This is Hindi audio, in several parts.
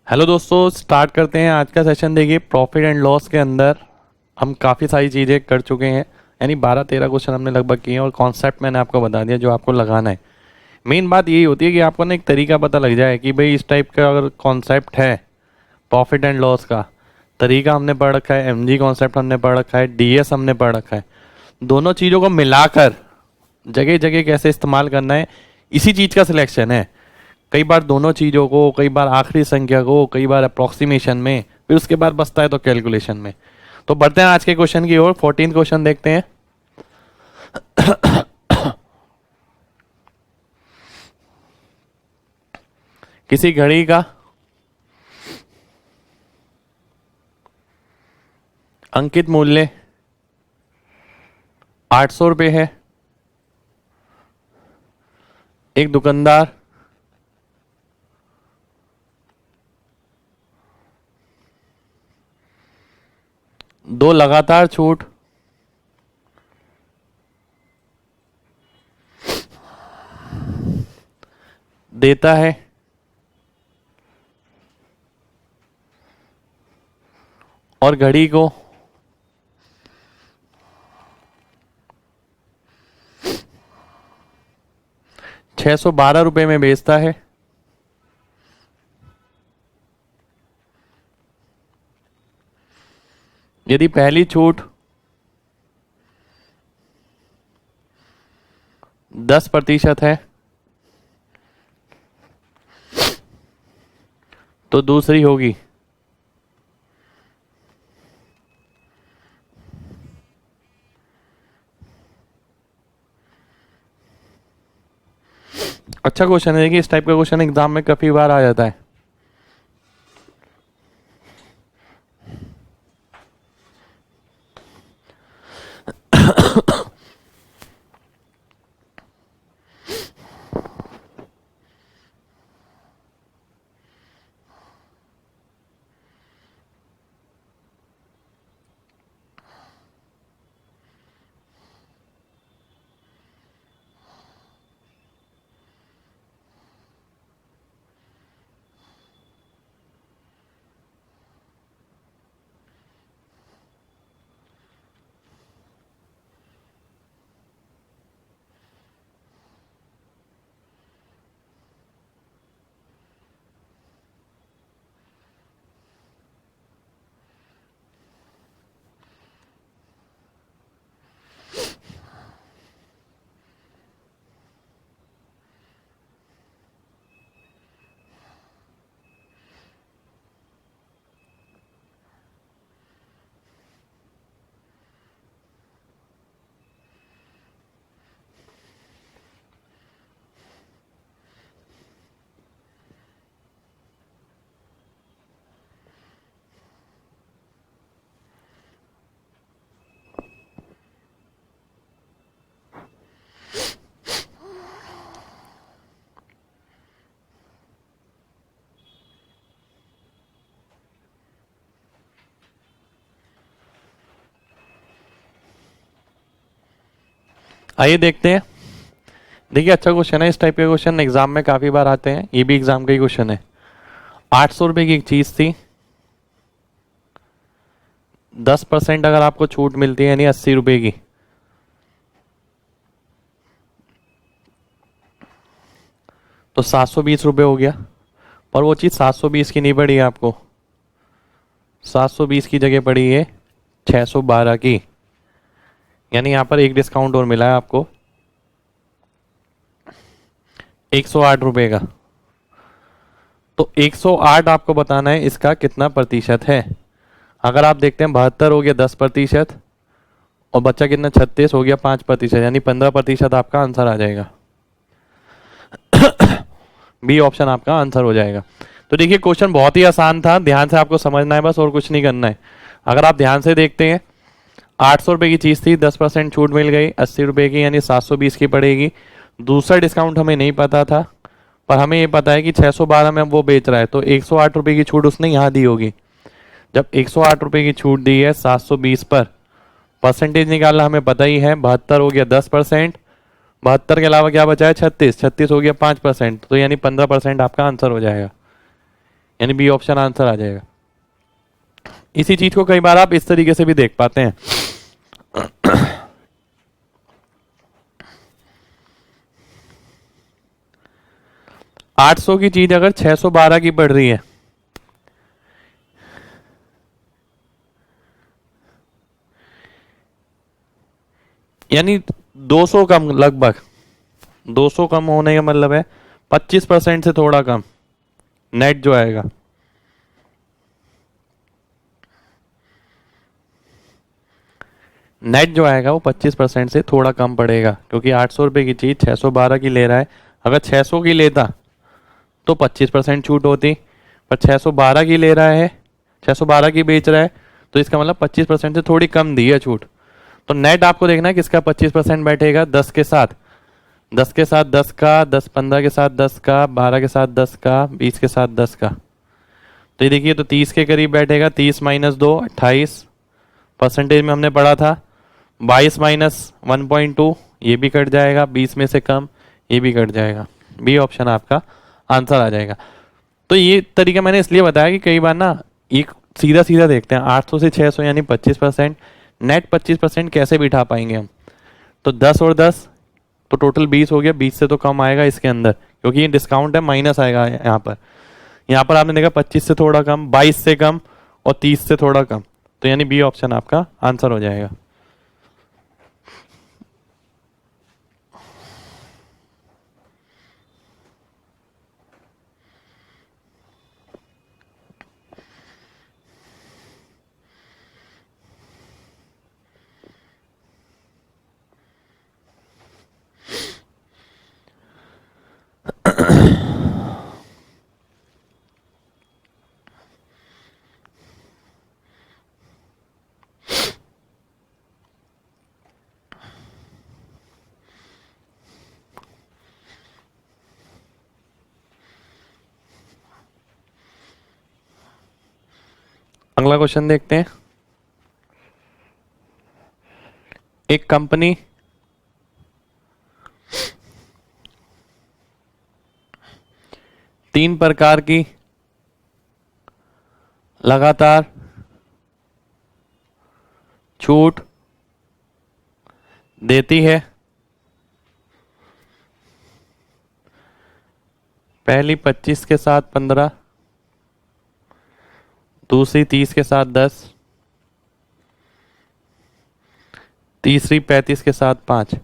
हेलो दोस्तों, स्टार्ट करते हैं आज का सेशन। देखिए, प्रॉफिट एंड लॉस के अंदर हम काफ़ी सारी चीज़ें कर चुके हैं, यानी 12-13 क्वेश्चन हमने लगभग किए हैं और कॉन्सेप्ट मैंने आपको बता दिया जो आपको लगाना है। मेन बात यही होती है कि आपको ना एक तरीका पता लग जाए कि भाई इस टाइप का अगर कॉन्सेप्ट है प्रॉफिट एंड लॉस का, तरीका हमने पढ़ रखा है, एमजी कॉन्सेप्ट हमने पढ़ रखा है, डीएस हमने पढ़ रखा है। दोनों चीज़ों को मिलाकर जगह जगह कैसे इस्तेमाल करना है, इसी चीज़ का सिलेक्शन है। कई बार दोनों चीज़ों को, कई बार आखिरी संख्या को, कई बार अप्रोक्सीमेशन में, फिर उसके बाद बचता है तो कैलकुलेशन में। तो बढ़ते हैं आज के क्वेश्चन की ओर। 14 क्वेश्चन देखते हैं। किसी घड़ी का अंकित मूल्य 800 रुपये है। एक दुकानदार दो लगातार छूट देता है और घड़ी को 612 रुपये में बेचता है। यदि पहली छूट 10% है तो दूसरी होगी 'अच्छा क्वेश्चन है कि इस टाइप का क्वेश्चन एग्जाम में काफी बार आ जाता है। आइए देखते हैं। देखिए, अच्छा क्वेश्चन है। इस टाइप के क्वेश्चन एग्जाम में काफी बार आते हैं, ये भी एग्जाम का ही क्वेश्चन है। 800 रुपये की एक चीज थी, 10% अगर आपको छूट मिलती है यानी 80 रुपये की, तो 720 रुपये हो गया। पर वो चीज 720 की नहीं पड़ी है आपको, 720 की जगह पड़ी है 612 की, यानी यहां पर एक डिस्काउंट और मिला है आपको 108 रुपये का। तो 108 आपको बताना है इसका कितना प्रतिशत है। अगर आप देखते हैं 72 हो गया 10% और बच्चा कितना 36 हो गया 5%, यानी 15% आपका आंसर आ जाएगा। बी ऑप्शन आपका आंसर हो जाएगा। तो देखिए, क्वेश्चन बहुत ही आसान था, ध्यान से आपको समझना है बस, और कुछ नहीं करना है। अगर आप ध्यान से देखते हैं, 800 रुपये की चीज़ थी, 10% छूट मिल गई 80 रुपये की, यानी 720 की पड़ेगी। दूसरा डिस्काउंट हमें नहीं पता था, पर हमें ये पता है कि 612 में वो बेच रहा है, तो 108 रुपये की छूट उसने यहाँ दी होगी। जब 108 रुपये की छूट दी है 720 पर, परसेंटेज निकालना हमें पता ही है, 72 हो गया 10%, 72 के अलावा क्या बचा है 36, 36 हो गया 5%, तो यानी 15% आपका आंसर हो जाएगा। यानी बी ऑप्शन आंसर आ जाएगा। इसी चीज को कई बार आप इस तरीके से भी देख पाते हैं। 800 की चीज अगर 612 की पड़ रही है, यानी 200 कम, लगभग 200 कम होने का मतलब है 25% से थोड़ा कम नेट जो आएगा। नेट जो आएगा वो 25% से थोड़ा कम पड़ेगा, क्योंकि 800 रुपये की चीज 612 की ले रहा है। अगर 600 की लेता तो 25% छूट होती, पर 612 की ले रहा है, 612 की बेच रहा है, तो इसका मतलब 25% से थोड़ी कम दी है छूट। तो नेट आपको देखना है किसका 25% बैठेगा, 10 के साथ, 10 के साथ 10 का, 10 15 के साथ 10 का, 12 के साथ 10 का, 20 के साथ 10 का। तो ये देखिए, तो 30 के करीब बैठेगा। 30 माइनस 2 28 परसेंटेज में हमने पढ़ा था। 22 माइनस 1.2 ये भी कट जाएगा, 20 में से कम ये भी कट जाएगा। बी ऑप्शन आपका आंसर आ जाएगा। तो ये तरीका मैंने इसलिए बताया कि कई बार ना एक सीधा सीधा देखते हैं, 800 से 600 यानी 25%, नेट 25% कैसे बिठा पाएंगे हम। तो 10 और 10 तो टोटल 20 हो गया, 20 से तो कम आएगा इसके अंदर, क्योंकि ये डिस्काउंट है, माइनस आएगा यहाँ पर। यहाँ पर आपने देखा 25 से थोड़ा कम, 22 से कम और 30 से थोड़ा कम, तो यानी बी ऑप्शन आपका आंसर हो जाएगा। अगला क्वेश्चन देखते हैं। एक कंपनी तीन प्रकार की लगातार छूट देती है। पहली 25 के साथ 15, दूसरी 30 के साथ 10, तीसरी 35 के साथ 5।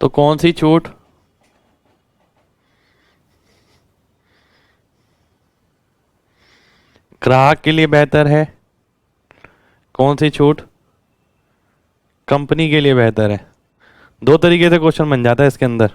तो कौन सी छूट ग्राहक के लिए बेहतर है, कौन सी छूट कंपनी के लिए बेहतर है। दो तरीके से क्वेश्चन बन जाता है इसके अंदर।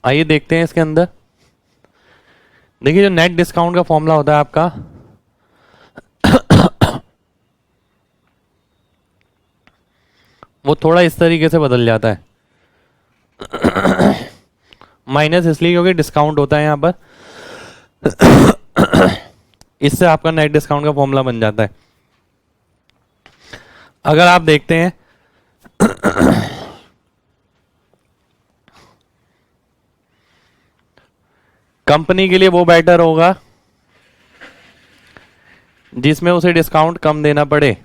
आइए देखते हैं इसके अंदर। देखिए, जो नेट डिस्काउंट का फॉर्मूला होता है आपका, वो थोड़ा इस तरीके से बदल जाता है। माइनस इसलिए क्योंकि डिस्काउंट होता है यहाँ पर, इससे आपका नेट डिस्काउंट का फॉर्मूला बन जाता है। अगर आप देखते हैं कंपनी के लिए वो बेटर होगा जिसमें उसे डिस्काउंट कम देना पड़े,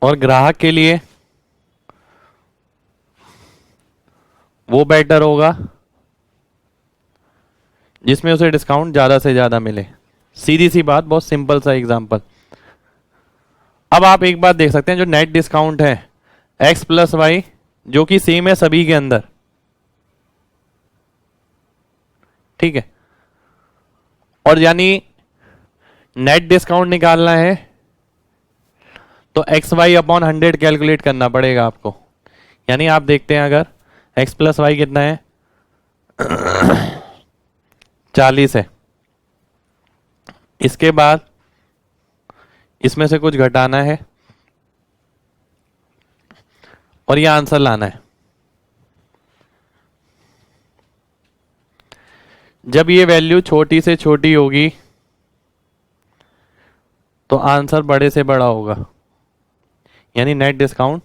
और ग्राहक के लिए वो बेटर होगा जिसमें उसे डिस्काउंट ज्यादा से ज्यादा मिले। सीधी सी बात, बहुत सिंपल सा एग्जांपल। अब आप एक बात देख सकते हैं, जो नेट डिस्काउंट है x प्लस वाई, जो कि सेम है सभी के अंदर, ठीक है, और यानी नेट डिस्काउंट निकालना है तो एक्स वाई अपॉन 100 कैलकुलेट करना पड़ेगा आपको। यानी आप देखते हैं अगर x प्लस वाई कितना है 40 है, इसके बाद इसमें से कुछ घटाना है और ये आंसर लाना है। जब ये वैल्यू छोटी से छोटी होगी तो आंसर बड़े से बड़ा होगा, यानी नेट डिस्काउंट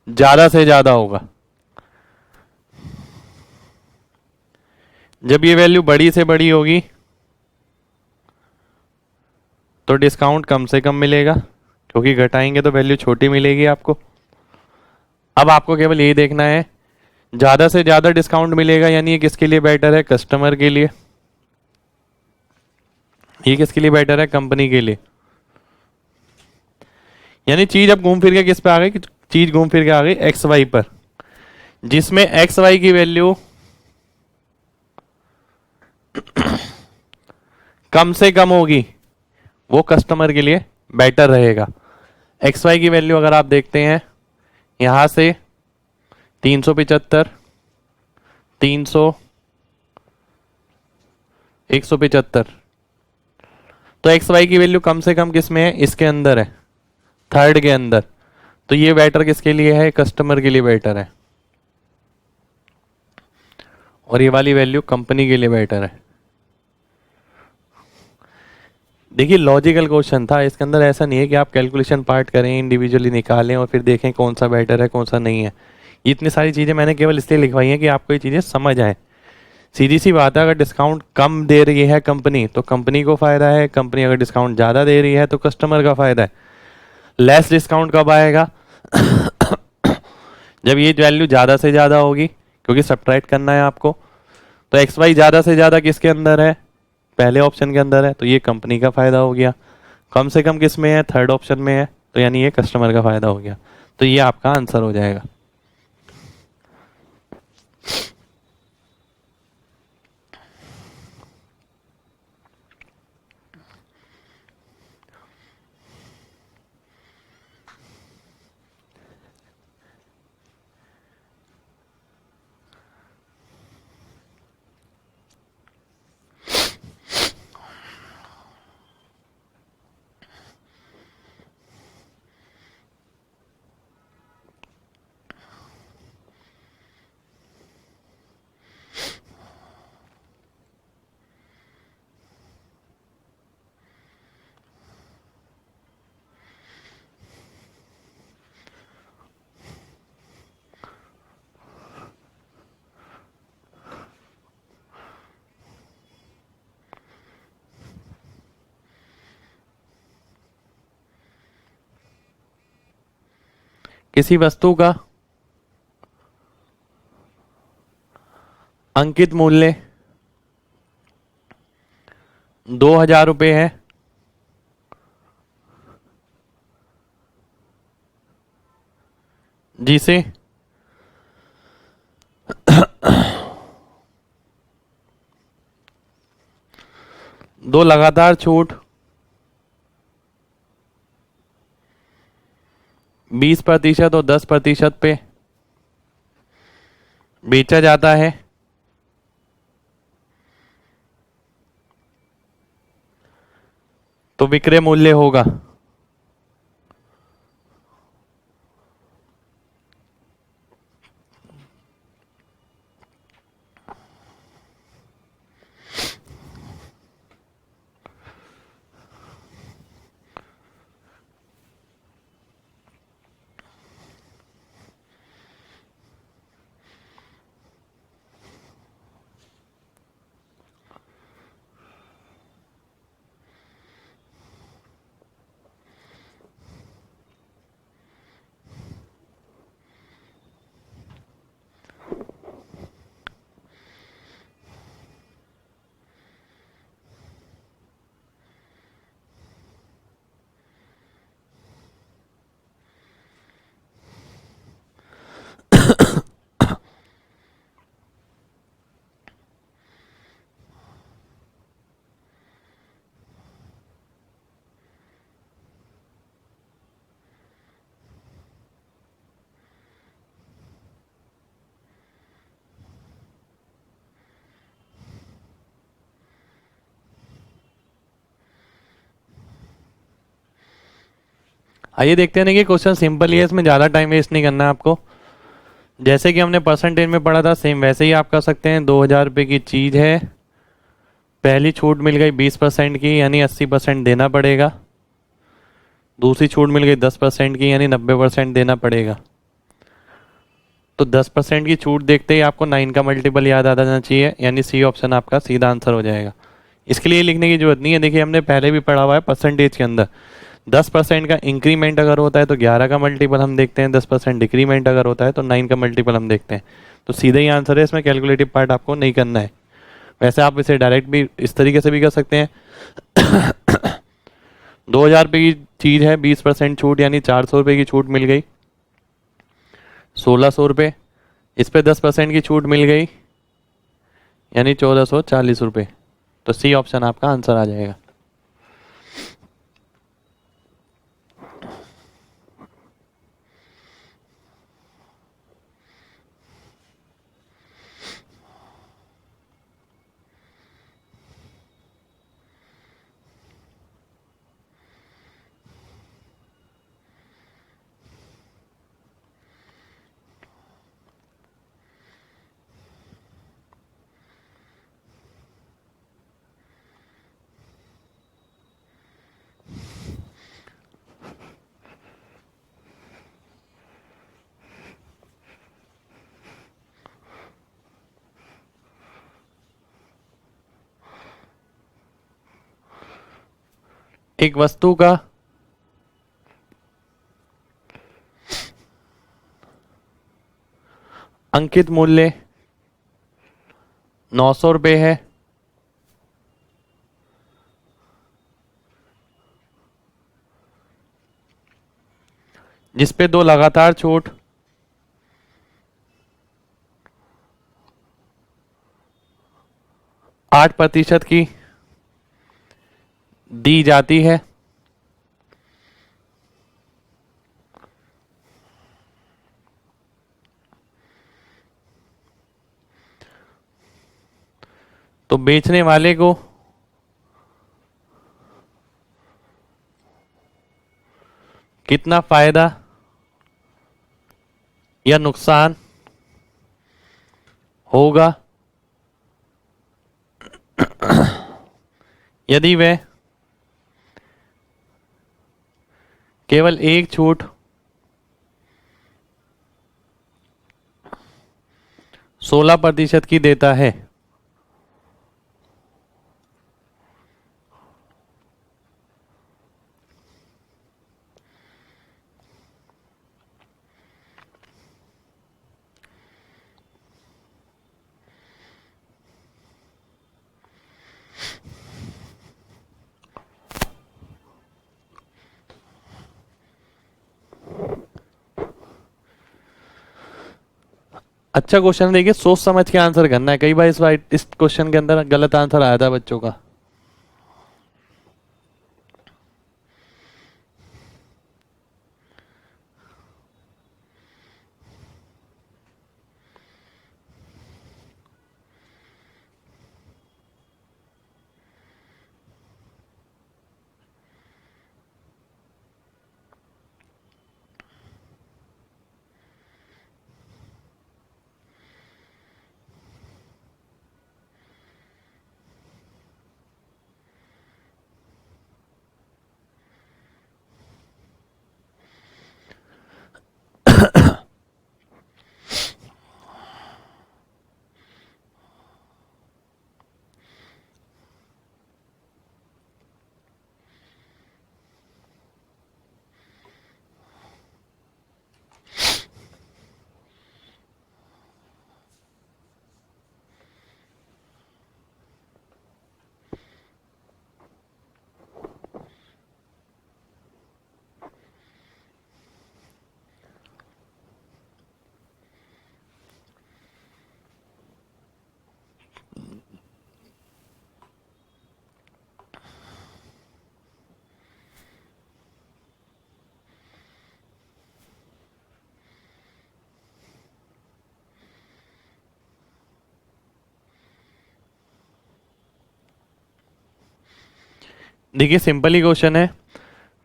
ज्यादा से ज्यादा होगा। जब ये वैल्यू बड़ी से बड़ी होगी तो डिस्काउंट कम से कम मिलेगा, क्योंकि घटाएंगे तो वैल्यू छोटी मिलेगी आपको। अब आपको केवल यही देखना है, ज्यादा से ज्यादा डिस्काउंट मिलेगा, यानी ये किसके लिए बेटर है, कस्टमर के लिए। ये किसके लिए बेटर है, कंपनी के लिए। यानी चीज अब घूम फिर के किस पे आ गई, चीज घूम फिर के आ गई एक्स वाई पर, जिसमें एक्स वाई की वैल्यू कम से कम होगी वो कस्टमर के लिए बेटर रहेगा। एक्स वाई की वैल्यू अगर आप देखते हैं यहां से 375, 300, 175, तो एक्स वाई की वैल्यू कम से कम किस में है, इसके अंदर है, थर्ड के अंदर। तो ये बेटर किसके लिए है, कस्टमर के लिए बेटर है, और ये वाली वैल्यू कंपनी के लिए बेटर है। देखिए लॉजिकल क्वेश्चन था, इसके अंदर ऐसा नहीं है कि आप कैलकुलेशन पार्ट करें, इंडिविजुअली निकालें और फिर देखें कौन सा बेटर है कौन सा नहीं है। ये इतनी सारी चीज़ें मैंने केवल इसलिए लिखवाई हैं कि आपको ये चीज़ें समझ आए। सीधी सी बात है, अगर डिस्काउंट कम दे रही है कंपनी तो कंपनी को फायदा है, कंपनी अगर डिस्काउंट ज़्यादा दे रही है तो कस्टमर का फायदा है। लेस डिस्काउंट कब आएगा जब ये वैल्यू ज़्यादा से ज़्यादा होगी, क्योंकि सब्ट्रैक्ट करना है आपको। तो एक्स वाई ज़्यादा से ज़्यादा किसके अंदर है, पहले ऑप्शन के अंदर है, तो ये कंपनी का फायदा हो गया। कम से कम किस में है, थर्ड ऑप्शन में है, तो यानी ये कस्टमर का फायदा हो गया। तो ये आपका आंसर हो जाएगा। किसी वस्तु का अंकित मूल्य 2,000 रुपये है, जिसे दो लगातार छूट 20% और 10% पे बेचा जाता है, तो विक्रय मूल्य होगा आइए देखते हैं ना कि क्वेश्चन सिंपल ही है, इसमें ज़्यादा टाइम वेस्ट नहीं करना है आपको। जैसे कि हमने परसेंटेज में पढ़ा था सेम वैसे ही आप कर सकते हैं। 2,000 रुपये की चीज़ है, पहली छूट मिल गई 20% की यानी 80% देना पड़ेगा, दूसरी छूट मिल गई 10% की यानी 90% देना पड़ेगा। तो 10% की छूट देखते ही आपको 9 का मल्टीपल याद आ जाना चाहिए, यानी सी ऑप्शन आपका सीधा आंसर हो जाएगा। इसके लिए लिखने की जरूरत नहीं है, देखिए हमने पहले भी पढ़ा हुआ है परसेंटेज के अंदर 10% का इंक्रीमेंट अगर होता है तो 11 का मल्टीपल हम देखते हैं, 10% डिक्रीमेंट अगर होता है तो 9 का मल्टीपल हम देखते हैं। तो सीधा ही आंसर है, इसमें कैलकुलेटिव पार्ट आपको नहीं करना है। वैसे आप इसे डायरेक्ट भी इस तरीके से भी कर सकते हैं। 2,000 रुपये की चीज़ है, 20% छूट यानी 400 रुपये की छूट मिल गई, 1,600 रुपये। इस पे 10% की छूट मिल गई यानी 1,440 रुपये। तो सी ऑप्शन आपका आंसर आ जाएगा। एक वस्तु का अंकित मूल्य 900 रुपये है, जिसपे दो लगातार छूट 8% की दी जाती है। तो बेचने वाले को कितना फायदा या नुकसान होगा यदि वह केवल एक छूट 16% की देता है। अच्छा क्वेश्चन देखिए, सोच समझ के आंसर करना है। कई बार इस क्वेश्चन के अंदर गलत आंसर आया था बच्चों का। देखिए सिंपल ही क्वेश्चन है।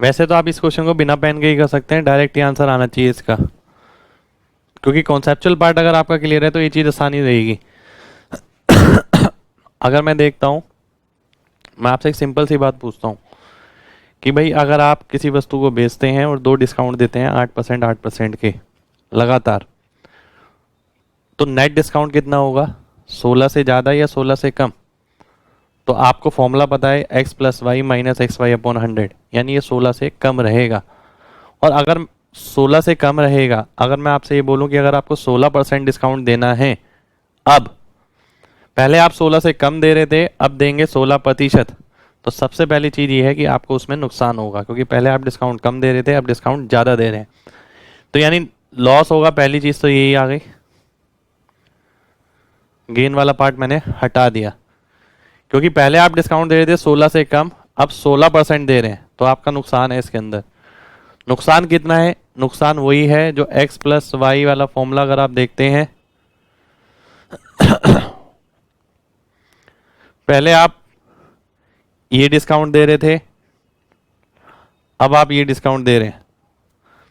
वैसे तो आप इस क्वेश्चन को बिना पेन के ही कर सकते हैं, डायरेक्ट ही आंसर आना चाहिए इसका, क्योंकि कॉन्सेप्चुअल पार्ट अगर आपका क्लियर है तो ये चीज़ आसानी रहेगी। अगर मैं देखता हूँ, मैं आपसे एक सिंपल सी बात पूछता हूँ कि भाई अगर आप किसी वस्तु को बेचते हैं और दो डिस्काउंट देते हैं 8% 8% के लगातार, तो नेट डिस्काउंट कितना होगा? 16 से ज़्यादा या 16 से कम? तो आपको फॉर्मूला पता है x plus Y minus X Y upon 100, यानी ये 16 से कम रहेगा। और अगर 16 से कम रहेगा, अगर मैं आपसे ये बोलूं कि अगर आपको 16% डिस्काउंट देना है, अब पहले आप 16 से कम दे रहे थे, अब देंगे 16%, तो सबसे पहली चीज़ ये है कि आपको उसमें नुकसान होगा, क्योंकि पहले आप डिस्काउंट कम दे रहे थे, अब डिस्काउंट ज़्यादा दे रहे हैं, तो यानी लॉस होगा। पहली चीज़ तो यही आ गई, गेन वाला पार्ट मैंने हटा दिया, क्योंकि पहले आप डिस्काउंट दे रहे थे 16 से कम, अब 16% दे रहे हैं, तो आपका नुकसान है इसके अंदर। नुकसान कितना है? नुकसान वही है जो x प्लस वाई वाला फॉर्मूला अगर आप देखते हैं, पहले आप ये डिस्काउंट दे रहे थे, अब आप ये डिस्काउंट दे रहे हैं,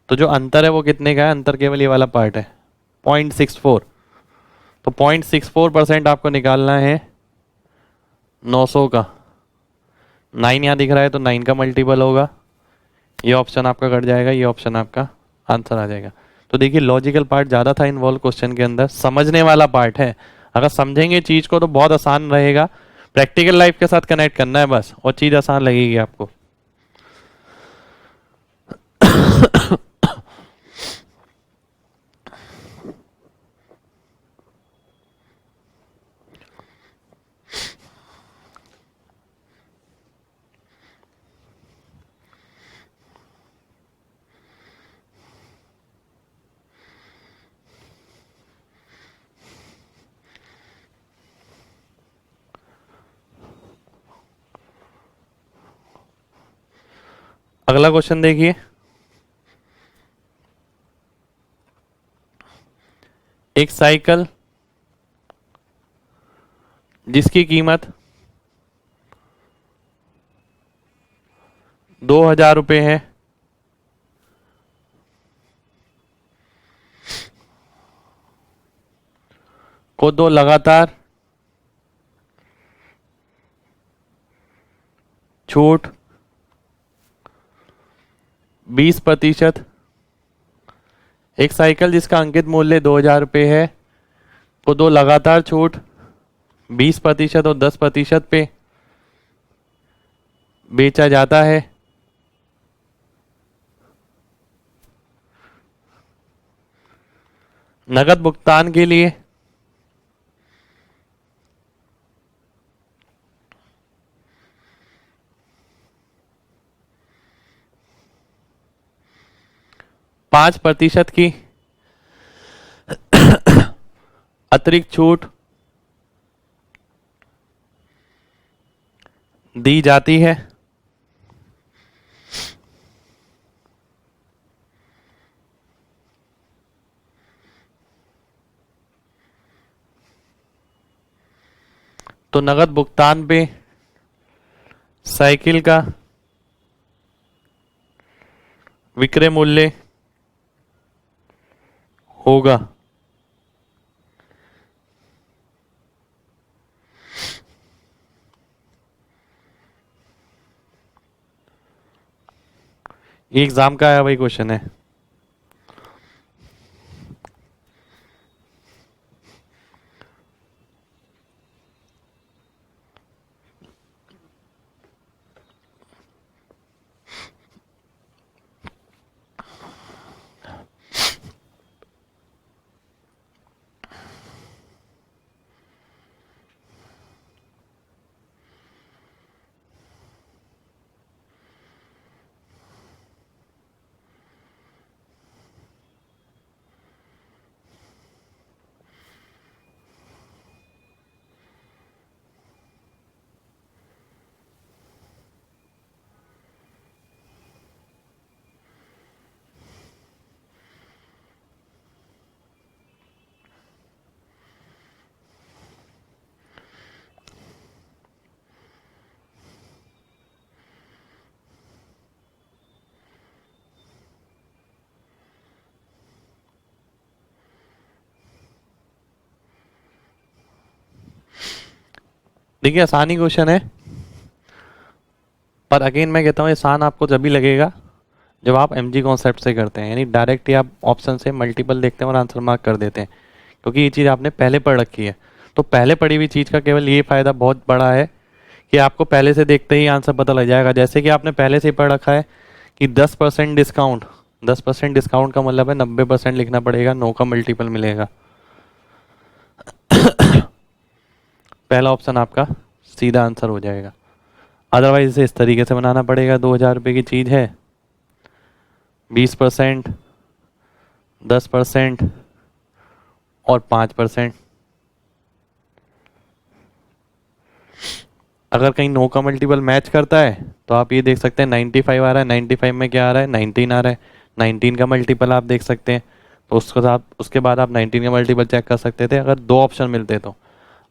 तो जो अंतर है वो कितने का है? अंतर केवल ये वाला पार्ट है, 0.64। तो 0.64% आपको निकालना है 900 का। 9 यहाँ दिख रहा है तो 9 का मल्टीपल होगा, ये ऑप्शन आपका कट जाएगा, ये ऑप्शन आपका आंसर आ जाएगा। तो देखिए लॉजिकल पार्ट ज़्यादा था इन्वॉल्व क्वेश्चन के अंदर, समझने वाला पार्ट है। अगर समझेंगे चीज़ को तो बहुत आसान रहेगा, प्रैक्टिकल लाइफ के साथ कनेक्ट करना है बस, और चीज़ आसान लगेगी आपको। अगला क्वेश्चन देखिए, एक साइकिल जिसकी कीमत 2000 रुपये है, को दो लगातार छूट 20%, एक साइकिल जिसका अंकित मूल्य 2000 रुपये है, को दो लगातार छूट 20% और 10% पे बेचा जाता है, नकद भुगतान के लिए पाँच प्रतिशत की अतिरिक्त छूट दी जाती है। तो नकद भुगतान पे साइकिल का विक्रय मूल्य होगा ये एग्जाम का आया वही क्वेश्चन है। देखिए आसानी क्वेश्चन है, पर अगेन मैं कहता हूँ आसान आपको जब भी लगेगा जब आप एमजी कॉन्सेप्ट से करते हैं, यानी डायरेक्ट ही आप ऑप्शन से मल्टीपल देखते हैं और आंसर मार्क कर देते हैं, क्योंकि ये चीज़ आपने पहले पढ़ रखी है। तो पहले पढ़ी हुई चीज़ का केवल ये फ़ायदा बहुत बड़ा है कि आपको पहले से देखते ही आंसर पता लग जाएगा। जैसे कि आपने पहले से ही पढ़ रखा है कि 10% डिस्काउंट, 10% डिस्काउंट का मतलब है 90% लिखना पड़ेगा, 9 का मल्टीपल मिलेगा। पहला ऑप्शन आपका सीधा आंसर हो जाएगा। अदरवाइज इसे इस तरीके से बनाना पड़ेगा, 2000 रुपये की चीज़ है, 20%, 10% और 5%। अगर कहीं 9 का मल्टीपल मैच करता है तो आप ये देख सकते हैं 95 आ रहा है, 95 में क्या आ रहा है, 19 आ रहा है, 19 का मल्टीपल आप देख सकते हैं। तो उसके बाद आप 19 का मल्टीपल चेक कर सकते थे अगर दो ऑप्शन मिलते तो।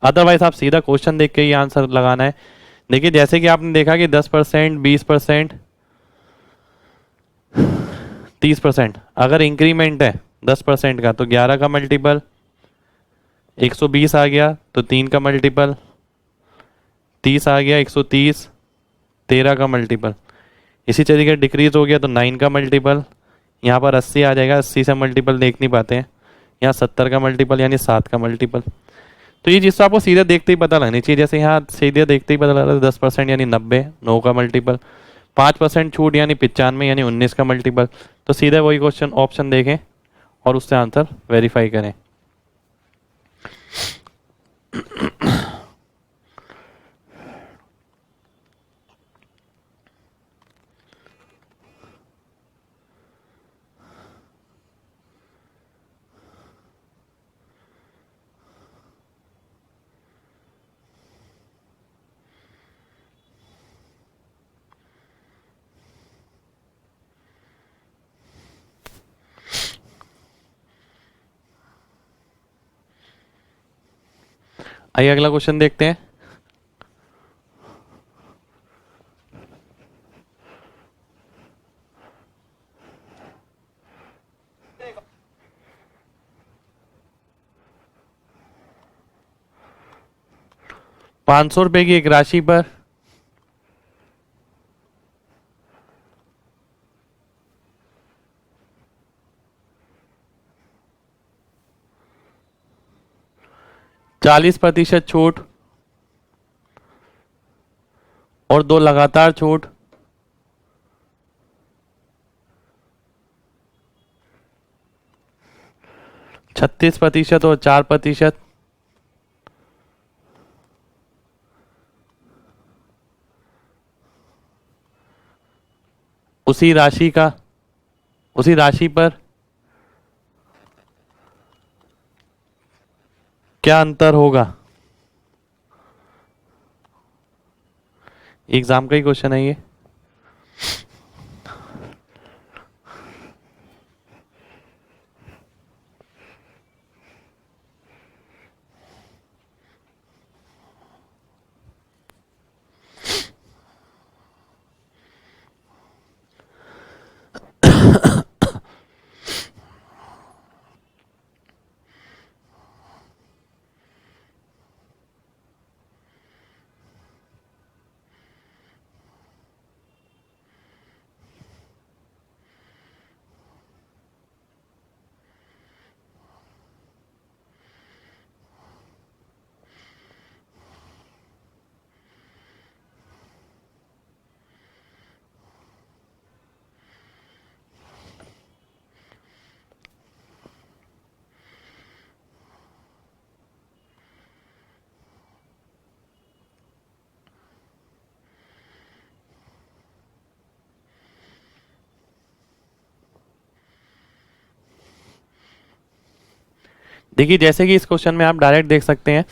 अदरवाइज आप सीधा क्वेश्चन देख के ही आंसर लगाना है। देखिए जैसे कि आपने देखा कि 10%, 20%, 30%, अगर इंक्रीमेंट है 10% का तो 11 का मल्टीपल, 120 आ गया तो 3 का मल्टीपल, 30 आ गया 130, 13 का मल्टीपल। इसी तरीके डिक्रीज हो गया तो 9 का मल्टीपल, यहाँ पर 80 आ जाएगा, 80 से मल्टीपल देख नहीं पाते हैं, यहाँ 70 का मल्टीपल यानी 7 का मल्टीपल। तो ये चीज़ तो आपको सीधे देखते ही पता लगनी चाहिए। जैसे यहाँ सीधे देखते ही पता लग रहा है 10% यानी 90, 9 का मल्टीपल, 5% छूट यानी 95 यानी 19 का मल्टीपल। तो सीधे वही क्वेश्चन ऑप्शन देखें और उससे आंसर वेरीफाई करें। आइए अगला क्वेश्चन देखते हैं। ₹500 की एक राशि पर 40% छूट और 2 लगातार छूट, 36% और 4%, उसी राशि पर क्या अंतर होगा? एग्जाम का ही क्वेश्चन है ये। देखिए जैसे कि इस क्वेश्चन में आप डायरेक्ट देख सकते हैं,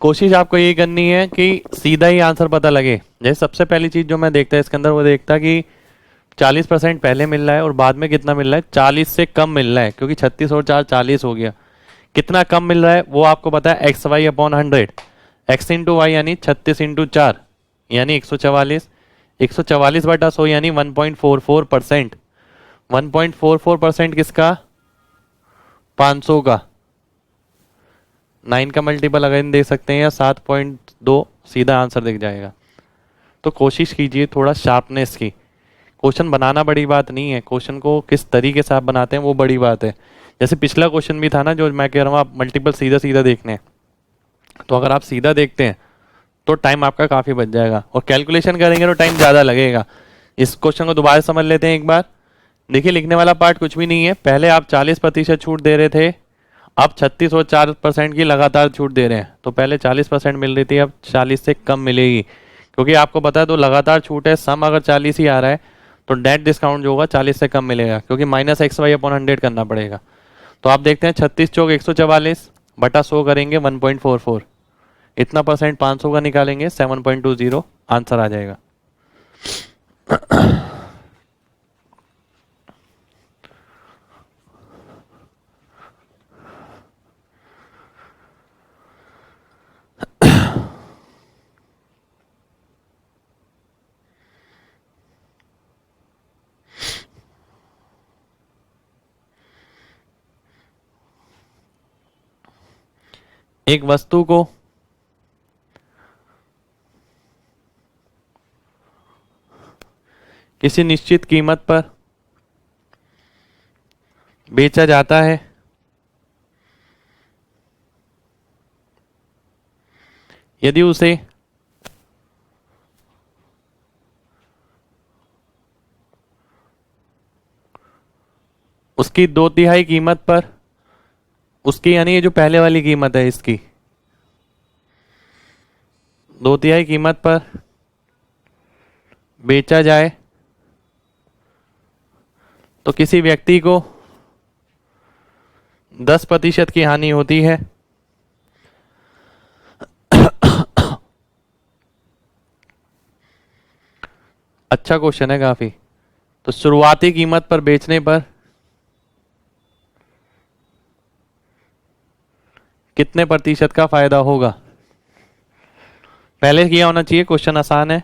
कोशिश आपको ये करनी है कि सीधा ही आंसर पता लगे। जैसे सबसे पहली चीज जो मैं देखता है इसके अंदर, वो देखता कि 40% पहले मिल रहा है और बाद में कितना मिल रहा है, 40 से कम मिल रहा है, क्योंकि 36 और 4 40 हो गया। कितना कम मिल रहा है वो आपको पता है, XY/100, x इंटू वाई यानी 36 इंटू 4 यानी 144, 144/100 यानी 1.44%। 1.44% किसका? 500 का। 9 का मल्टीपल अगेन दे सकते हैं या 7.2, सीधा आंसर दिख जाएगा। तो कोशिश कीजिए थोड़ा शार्पनेस की। क्वेश्चन बनाना बड़ी बात नहीं है, क्वेश्चन को किस तरीके से आप बनाते हैं वो बड़ी बात है। जैसे पिछला क्वेश्चन भी था ना, जो मैं कह रहा हूँ आप मल्टीपल सीधा सीधा देखने हैं, तो अगर आप सीधा देखते हैं तो टाइम आपका काफ़ी बच जाएगा, और कैलकुलेशन करेंगे तो टाइम ज़्यादा लगेगा। इस क्वेश्चन को दोबारा समझ लेते हैं एक बार। देखिए लिखने वाला पार्ट कुछ भी नहीं है, पहले आप 40% छूट दे रहे थे, अब 36 और 4% की लगातार छूट दे रहे हैं। तो पहले 40% मिल रही थी, अब 40 से कम मिलेगी, क्योंकि आपको पता है तो लगातार छूट है, सम अगर 40 ही आ रहा है तो नेट डिस्काउंट जो होगा 40 से कम मिलेगा, क्योंकि माइनस XY/100 करना पड़ेगा। तो आप देखते हैं 36 चौक 144 बटा 100 करेंगे 1.44, इतना परसेंट 500 का निकालेंगे 7.20, आंसर आ जाएगा। एक वस्तु को किसी निश्चित कीमत पर बेचा जाता है यदि उसे उसकी 2/3 कीमत पर, उसकी यानी ये जो पहले वाली कीमत है इसकी 2/3 कीमत पर बेचा जाए तो किसी व्यक्ति को 10% की हानि होती है। अच्छा क्वेश्चन है काफी। तो शुरुआती कीमत पर बेचने पर कितने प्रतिशत का फायदा होगा? पहले किया होना चाहिए, क्वेश्चन आसान है।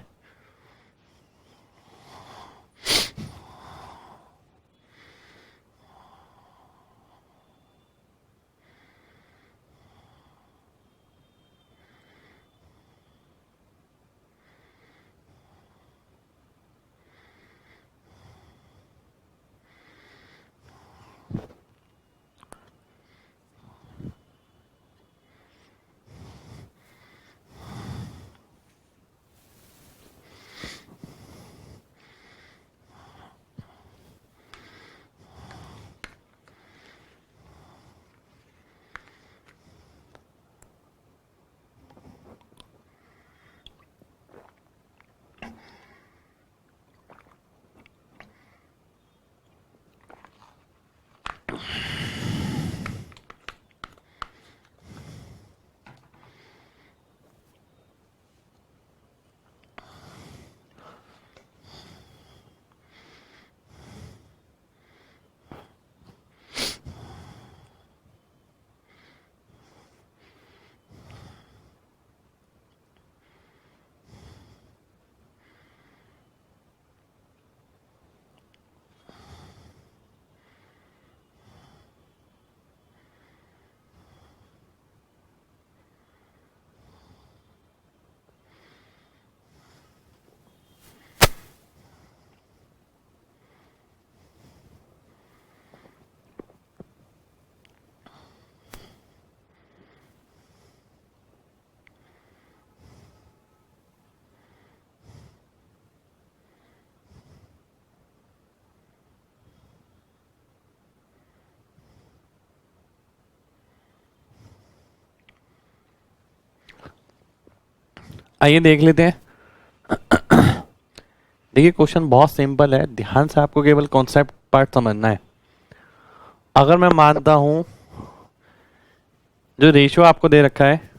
आइए देख लेते हैं। देखिए क्वेश्चन बहुत सिंपल है, ध्यान से आपको केवल कॉन्सेप्ट पार्ट समझना है। अगर मैं मानता हूं जो रेशियो आपको दे रखा है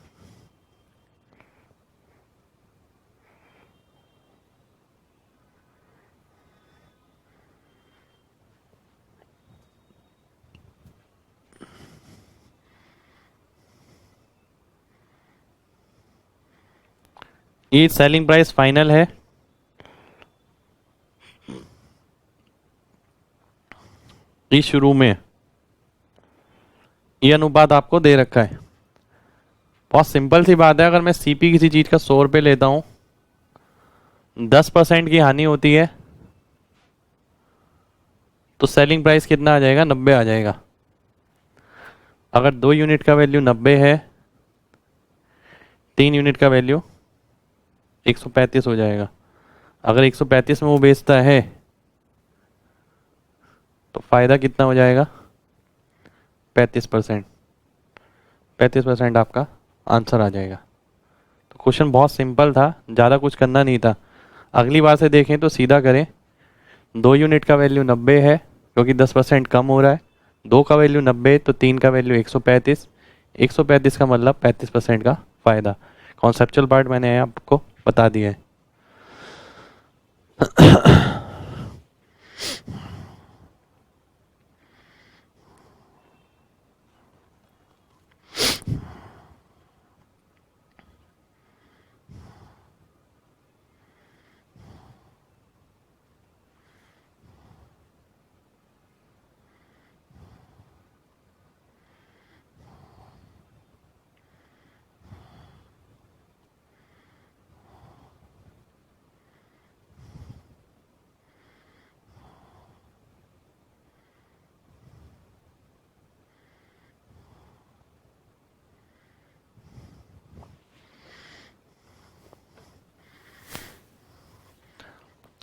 ये सेलिंग प्राइस फाइनल है, ये शुरू में, ये अनुपात आपको दे रखा है। बहुत सिंपल सी बात है, अगर मैं सीपी किसी चीज का 100 रुपये लेता हूं, 10% की हानि होती है तो सेलिंग प्राइस कितना आ जाएगा, 90 आ जाएगा। अगर 2 यूनिट का वैल्यू 90 है, 3 यूनिट का वैल्यू 135 हो जाएगा। अगर 135 में वो बेचता है तो फायदा कितना हो जाएगा, 35%। 35% आपका आंसर आ जाएगा। तो क्वेश्चन बहुत सिंपल था, ज़्यादा कुछ करना नहीं था। अगली बार से देखें तो सीधा करें। 2 यूनिट का वैल्यू 90 है क्योंकि 10% कम हो रहा है। 2 का वैल्यू 90 तो 3 का वैल्यू 135। 135 का मतलब 35% का फ़ायदा। कॉन्सेप्चुअल पार्ट मैंने आपको बता दिया है।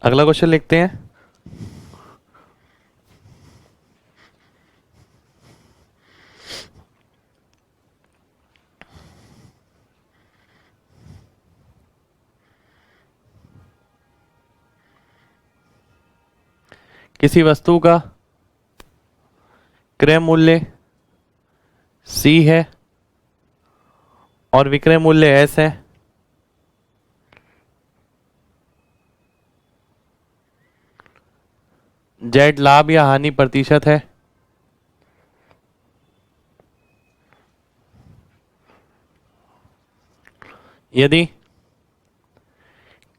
अगला क्वेश्चन लिखते हैं। किसी वस्तु का क्रय मूल्य C है और विक्रय मूल्य S है। Z लाभ या हानि प्रतिशत है। यदि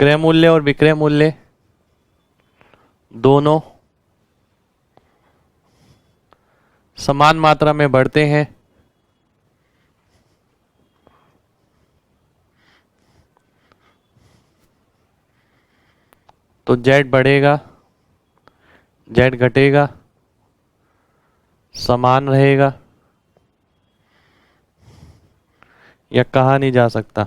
क्रय मूल्य और विक्रय मूल्य दोनों समान मात्रा में बढ़ते हैं तो Z बढ़ेगा, Z घटेगा, समान रहेगा या कहा नहीं जा सकता।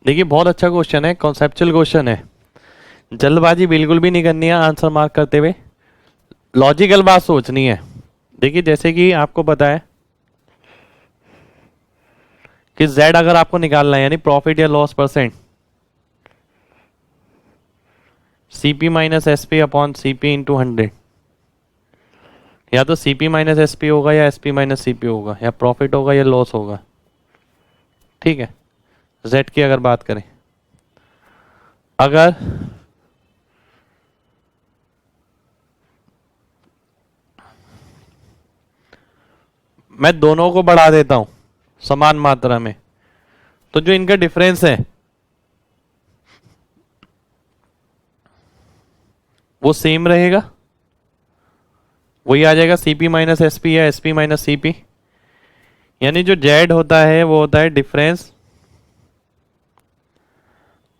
देखिए बहुत अच्छा क्वेश्चन है, कॉन्सेप्चुअल क्वेश्चन है। जल्दबाजी बिल्कुल भी नहीं करनी है आंसर मार्क करते हुए, लॉजिकल बात सोचनी है। देखिए जैसे कि आपको पता है कि Z अगर आपको निकालना है यानी प्रॉफिट या loss percent, CP minus SP upon CP into 100, या तो CP माइनस SP होगा या SP माइनस CP होगा, या प्रॉफिट होगा या लॉस होगा। ठीक है, Z की अगर बात करें, अगर मैं दोनों को बढ़ा देता हूं समान मात्रा में, तो जो इनका डिफरेंस है वो सेम रहेगा, वही आ जाएगा सीपी माइनस एसपी या एसपी माइनस सीपी। यानी जो जेड होता है वो होता है डिफरेंस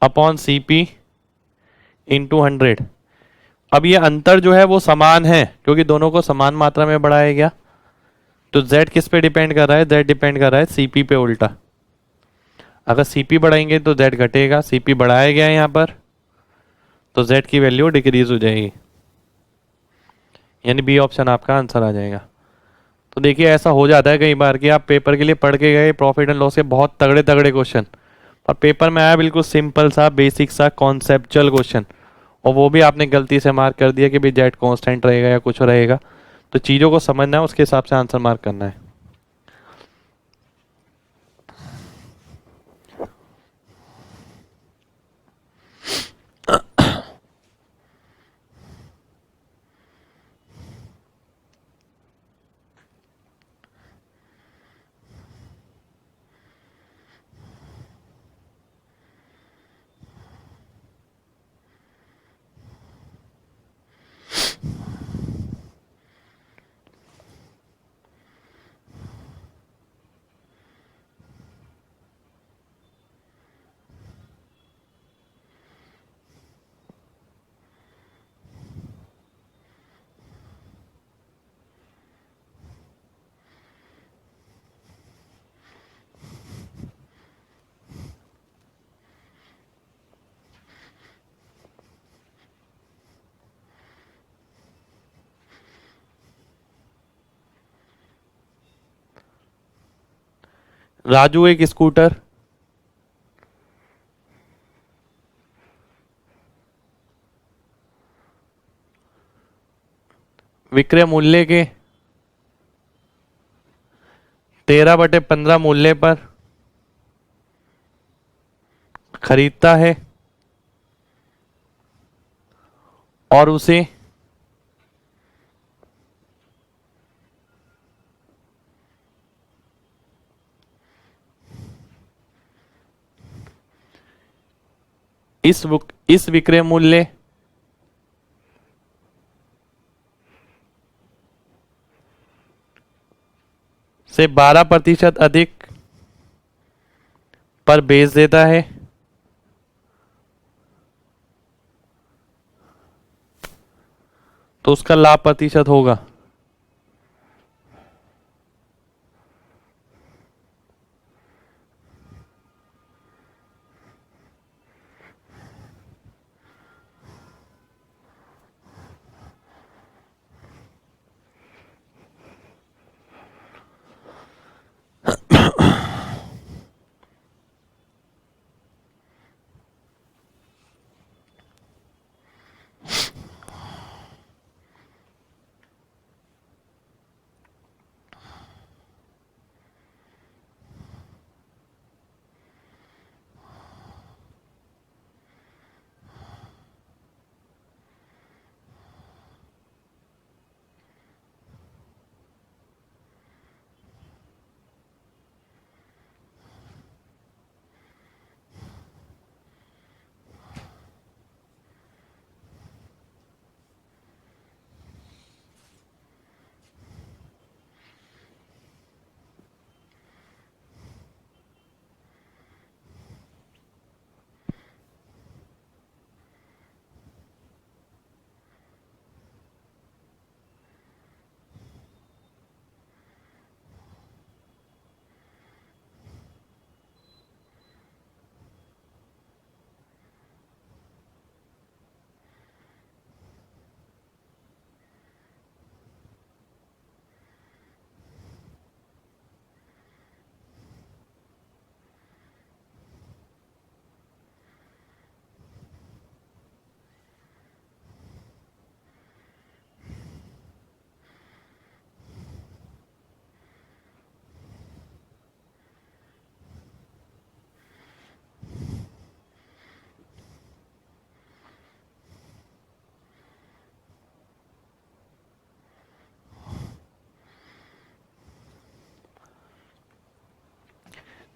अपॉन सीपी इंटू 100। अब ये अंतर जो है वो समान है क्योंकि दोनों को समान मात्रा में बढ़ाया गया। तो z किस पे डिपेंड कर रहा है? z डिपेंड कर रहा है सीपी पे उल्टा। अगर सीपी बढ़ाएंगे तो z घटेगा, सीपी बढ़ाया गया है यहाँ पर तो z की वैल्यू डिक्रीज हो जाएगी, यानी बी ऑप्शन आपका आंसर आ जाएगा। तो देखिए ऐसा हो जाता है कई बार कि आप पेपर के लिए पढ़ के गए प्रॉफिट एंड लॉस के बहुत तगड़े तगड़े क्वेश्चन, और पेपर में आया बिल्कुल सिंपल सा बेसिक सा कॉन्सेप्चुअल क्वेश्चन, और वो भी आपने गलती से मार्क कर दिया कि भाई जेड कांस्टेंट रहेगा या कुछ रहेगा। तो चीज़ों को समझना है, उसके हिसाब से आंसर मार्क करना है। राजू एक स्कूटर विक्रय मूल्य के 13/15 मूल्य पर खरीदता है और उसे इस विक्रय मूल्य से 12% अधिक पर बेच देता है, तो उसका लाभ प्रतिशत होगा।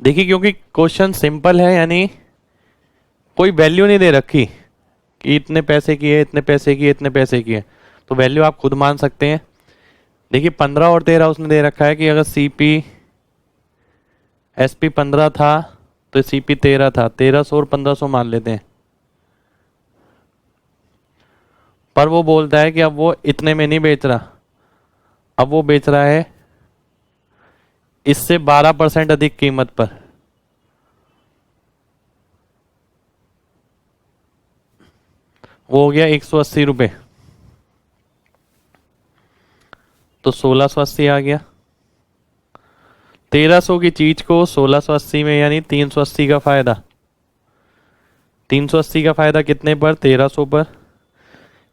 देखिए क्योंकि क्वेश्चन सिंपल है, यानी कोई वैल्यू नहीं दे रखी कि इतने पैसे की है, इतने पैसे की है, इतने पैसे की है, तो वैल्यू आप खुद मान सकते हैं। देखिए 15 और 13 उसने दे रखा है कि अगर सीपी एसपी 15 था तो सीपी 13 था, 1300 और 1500 मान लेते हैं। पर वो बोलता है कि अब वो इतने में नहीं बेच रहा, अब वो बेच रहा है इससे 12% अधिक कीमत पर। वो हो गया 180 रुपये, तो 1680 आ गया। 1300 की चीज को 1680 में, यानी 380 का फायदा। 380 का फायदा कितने पर? 1300 पर।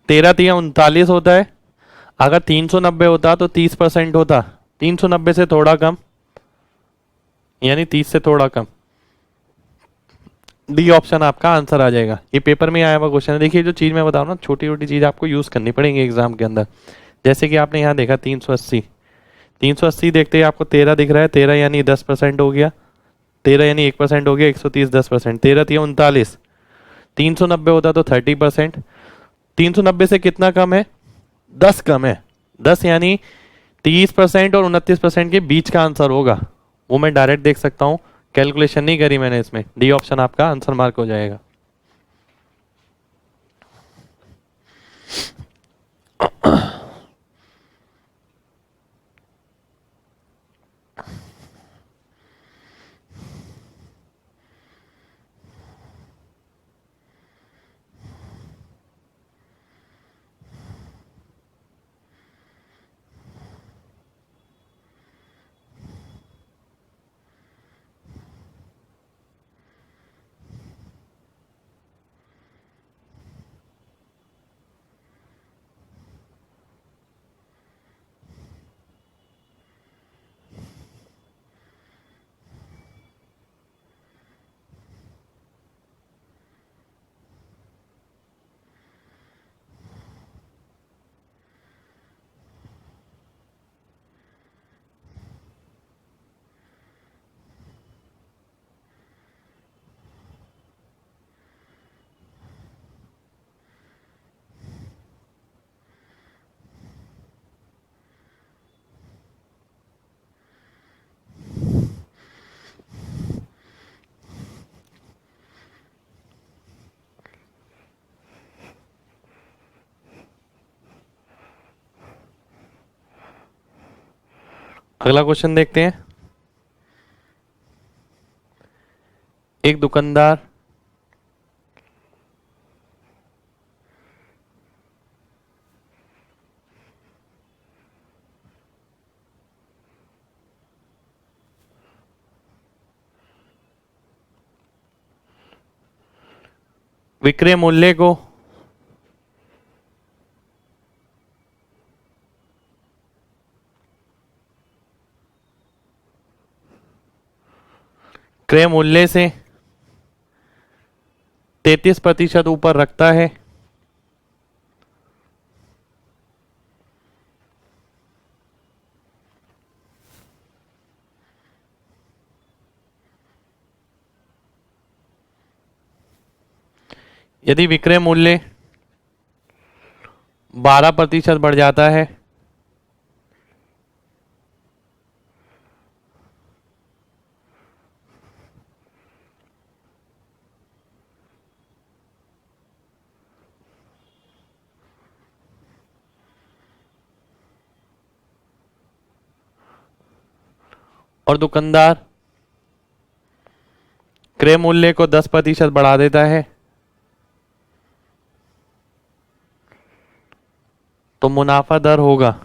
13 3 39 होता है। अगर 390 होता तो 30% होता, 390 से थोड़ा कम, यानी 30 से थोड़ा कम। डी ऑप्शन आपका आंसर आ जाएगा। ये पेपर में आया हुआ क्वेश्चन है। देखिए जो चीज मैं बता रहा हूँ ना, छोटी छोटी चीज आपको यूज करनी पड़ेंगी एग्जाम के अंदर। जैसे कि आपने यहाँ देखा 380, 380 देखते ही आपको 13 दिख रहा है, 13 यानी 10% हो गया, 13 यानी 1% हो गया, 130 10%, 13 3 39। 390 होता तो 30%। 390 से कितना कम है? 10 कम है। 10 यानी 30% और 29% के बीच का आंसर होगा। वो मैं डायरेक्ट देख सकता हूँ, कैलकुलेशन नहीं करी मैंने इसमें। डी ऑप्शन आपका आंसर मार्क हो जाएगा। अगला क्वेश्चन देखते हैं। एक दुकानदार विक्रय मूल्य को क्रय मूल्य से 33% ऊपर रखता है, यदि विक्रय मूल्य 12% बढ़ जाता है और दुकानदार क्रय मूल्य को 10% बढ़ा देता है, तो मुनाफा दर होगा।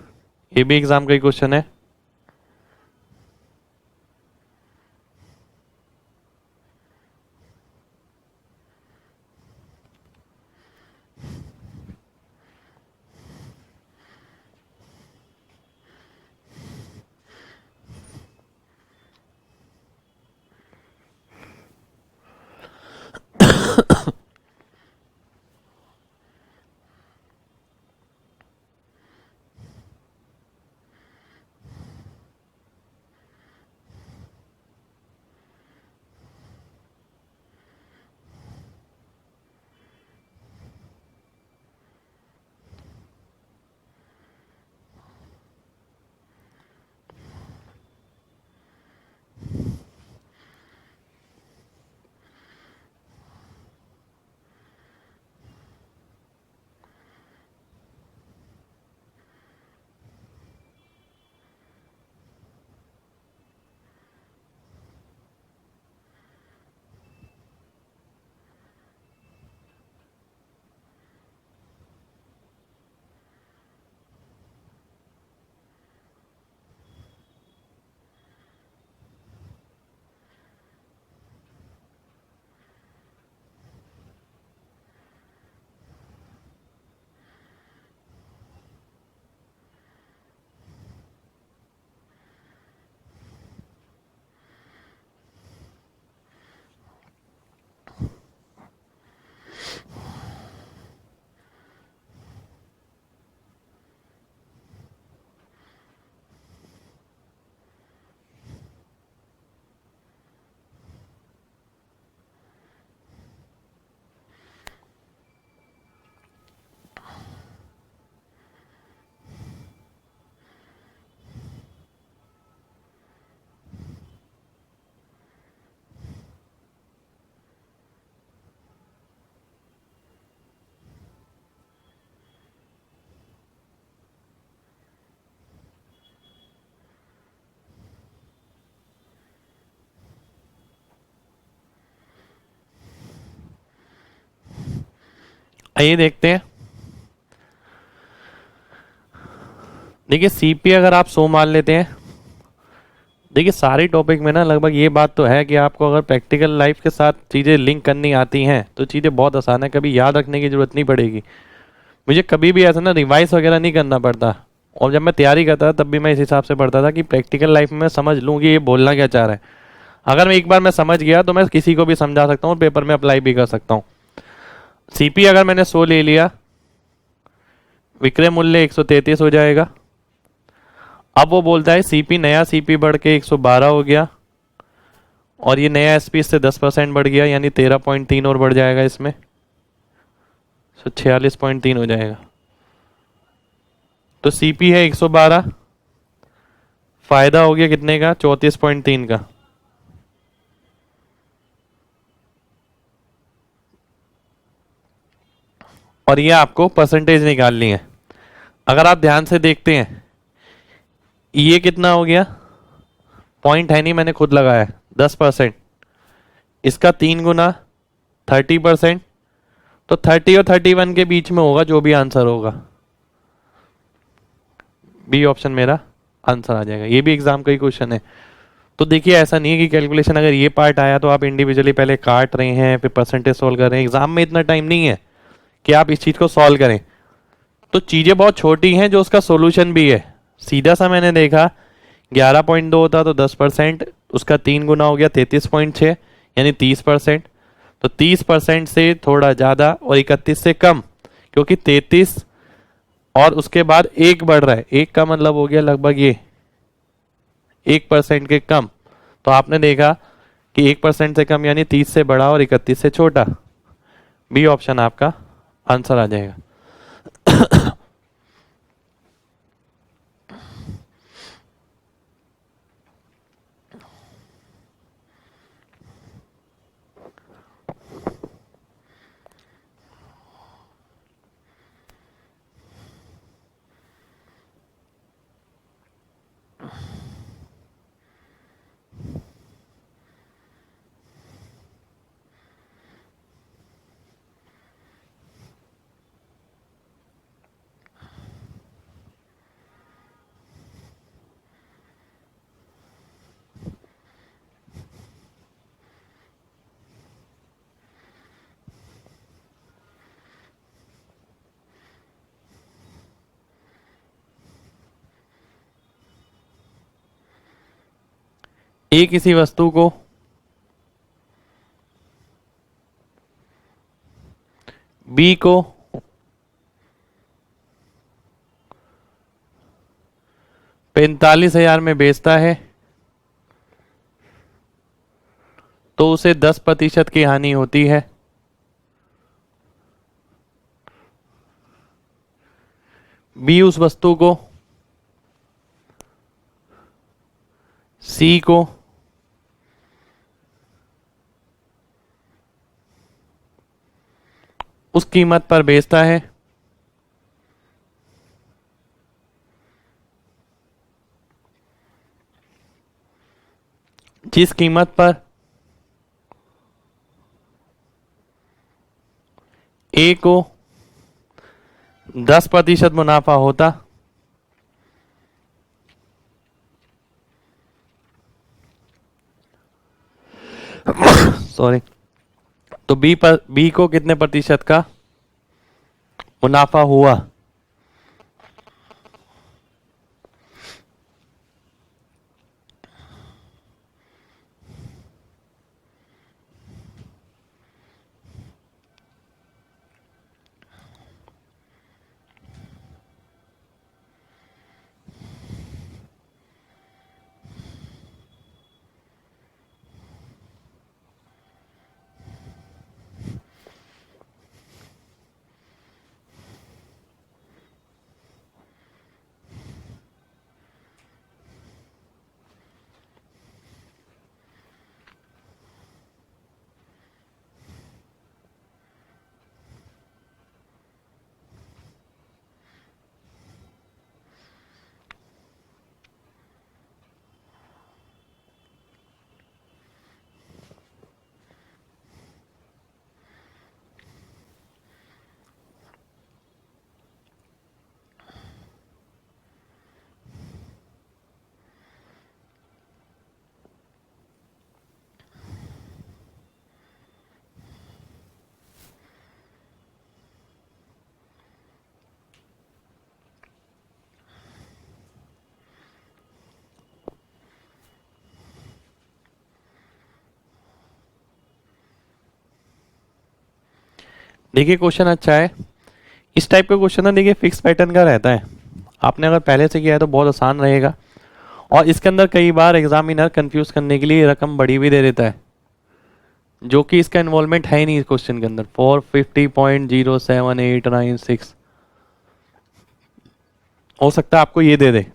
ये भी एग्जाम का ही क्वेश्चन है। आइए देखते हैं। देखिए सीपी अगर आप 100 मान लेते हैं, देखिए सारी टॉपिक में ना लगभग ये बात तो है कि आपको अगर प्रैक्टिकल लाइफ के साथ चीज़ें लिंक करनी आती हैं तो चीज़ें बहुत आसान है, कभी याद रखने की ज़रूरत नहीं पड़ेगी। मुझे कभी भी ऐसा ना रिवाइज वगैरह नहीं करना पड़ता। और जब मैं तैयारी करता था तब भी मैं इस हिसाब से पढ़ता था कि प्रैक्टिकल लाइफ में मैं समझ लूँ कि ये बोलना क्या चाह रहा है। अगर मैं एक बार मैं समझ गया तो मैं किसी को भी समझा सकता हूँ, पेपर में अप्लाई भी कर सकता हूँ। सीपी अगर मैंने 100 ले लिया, विक्रय मूल्य 133 हो जाएगा। अब वो बोलता है सीपी, नया सीपी बढ़ के 112 हो गया और ये नया एसपी इससे 10% बढ़ गया, यानी 13.3 और बढ़ जाएगा इसमें, तो 46.3 हो जाएगा। तो सीपी है 112, फायदा हो गया कितने का, 34.3 का। और ये आपको परसेंटेज निकालनी है। अगर आप ध्यान से देखते हैं ये कितना हो गया, पॉइंट है नहीं, मैंने खुद लगाया 10%, इसका 3 गुना 30%, तो 30 और 31 के बीच में होगा जो भी आंसर होगा। बी ऑप्शन मेरा आंसर आ जाएगा। ये भी एग्जाम का ही क्वेश्चन है। तो देखिए ऐसा नहीं है कि कैलकुलेशन अगर ये पार्ट आया तो आप इंडिविजुअली पहले काट रहे हैं फिर परसेंटेज सोल्व कर रहे हैं। एग्जाम में इतना टाइम नहीं है कि आप इस चीज को सॉल्व करें। तो चीजें बहुत छोटी हैं जो उसका सोल्यूशन भी है। सीधा सा मैंने देखा 11.2 होता तो 10%, उसका 3 गुना हो गया 33.6, यानी 30%। तो 30% से थोड़ा ज़्यादा और 31 से कम, क्योंकि 33 और उसके बाद एक बढ़ रहा है, एक का मतलब हो गया लगभग ये 1% के कम। तो आपने देखा कि 1% से कम यानी 30 से बड़ा और 31 से छोटा। बी ऑप्शन आपका आंसर आ जाएगा। ए किसी वस्तु को बी को 45,000 में बेचता है तो उसे 10% की हानि होती है। बी उस वस्तु को सी को उस कीमत पर बेचता है जिस कीमत पर ए को 10% मुनाफा होता। सॉरी। तो बी को कितने प्रतिशत का मुनाफा हुआ। देखिए क्वेश्चन अच्छा है। इस टाइप का क्वेश्चन ना देखिए फिक्स पैटर्न का रहता है, आपने अगर पहले से किया है तो बहुत आसान रहेगा। और इसके अंदर कई बार एग्जामिनर कंफ्यूज करने के लिए रकम बड़ी भी दे देता है, जो कि इसका इन्वॉल्वमेंट है ही नहीं इस क्वेश्चन के अंदर। 450.07896 हो सकता है आपको ये दे दे,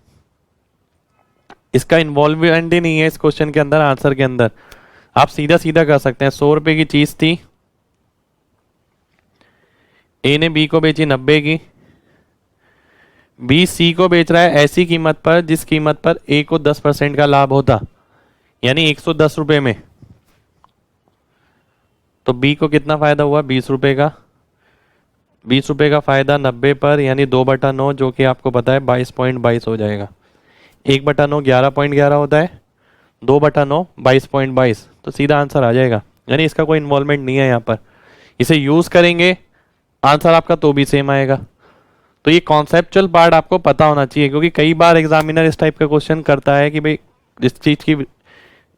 इसका इन्वॉल्वमेंट ही नहीं है इस क्वेश्चन के अंदर। आंसर के अंदर आप सीधा सीधा कर सकते हैं। 100 रुपए की चीज थी, ए ने बी को बेची 90 की, बी सी को बेच रहा है ऐसी कीमत पर जिस कीमत पर ए को 10% का लाभ होता, यानी 110 रुपए में। तो बी को कितना फायदा हुआ, 20 रुपए का। 20 रुपए का फायदा 90 पर, यानी 2/9, जो कि आपको पता है 22.22 हो जाएगा। 1/9 11.11 होता है, 2/9 22.22, तो सीधा आंसर आ जाएगा। यानी इसका कोई इन्वॉल्वमेंट नहीं है यहाँ पर। इसे यूज करेंगे आंसर आपका तो भी सेम आएगा। तो ये कॉन्सेप्चुअल पार्ट आपको पता होना चाहिए, क्योंकि कई बार एग्जामिनर इस टाइप का क्वेश्चन करता है कि भाई जिस चीज़ की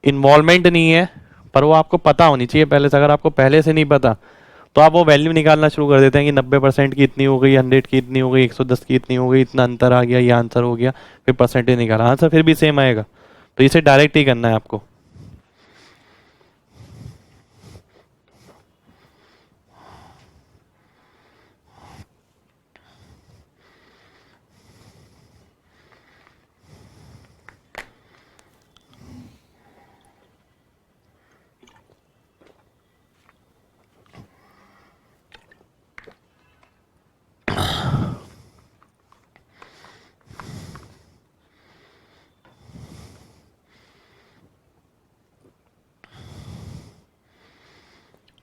इन्वॉल्वमेंट नहीं है पर वो आपको पता होनी चाहिए पहले से। अगर आपको पहले से नहीं पता तो आप वो वैल्यू निकालना शुरू कर देते हैं कि 90% की इतनी हो गई, 100 की इतनी हो गई, 110 की इतनी हो गई, इतना अंतर आ गया, ये आंसर हो गया, फिर परसेंटेज निकाला, आंसर फिर भी सेम आएगा। तो इसे डायरेक्ट ही करना है आपको।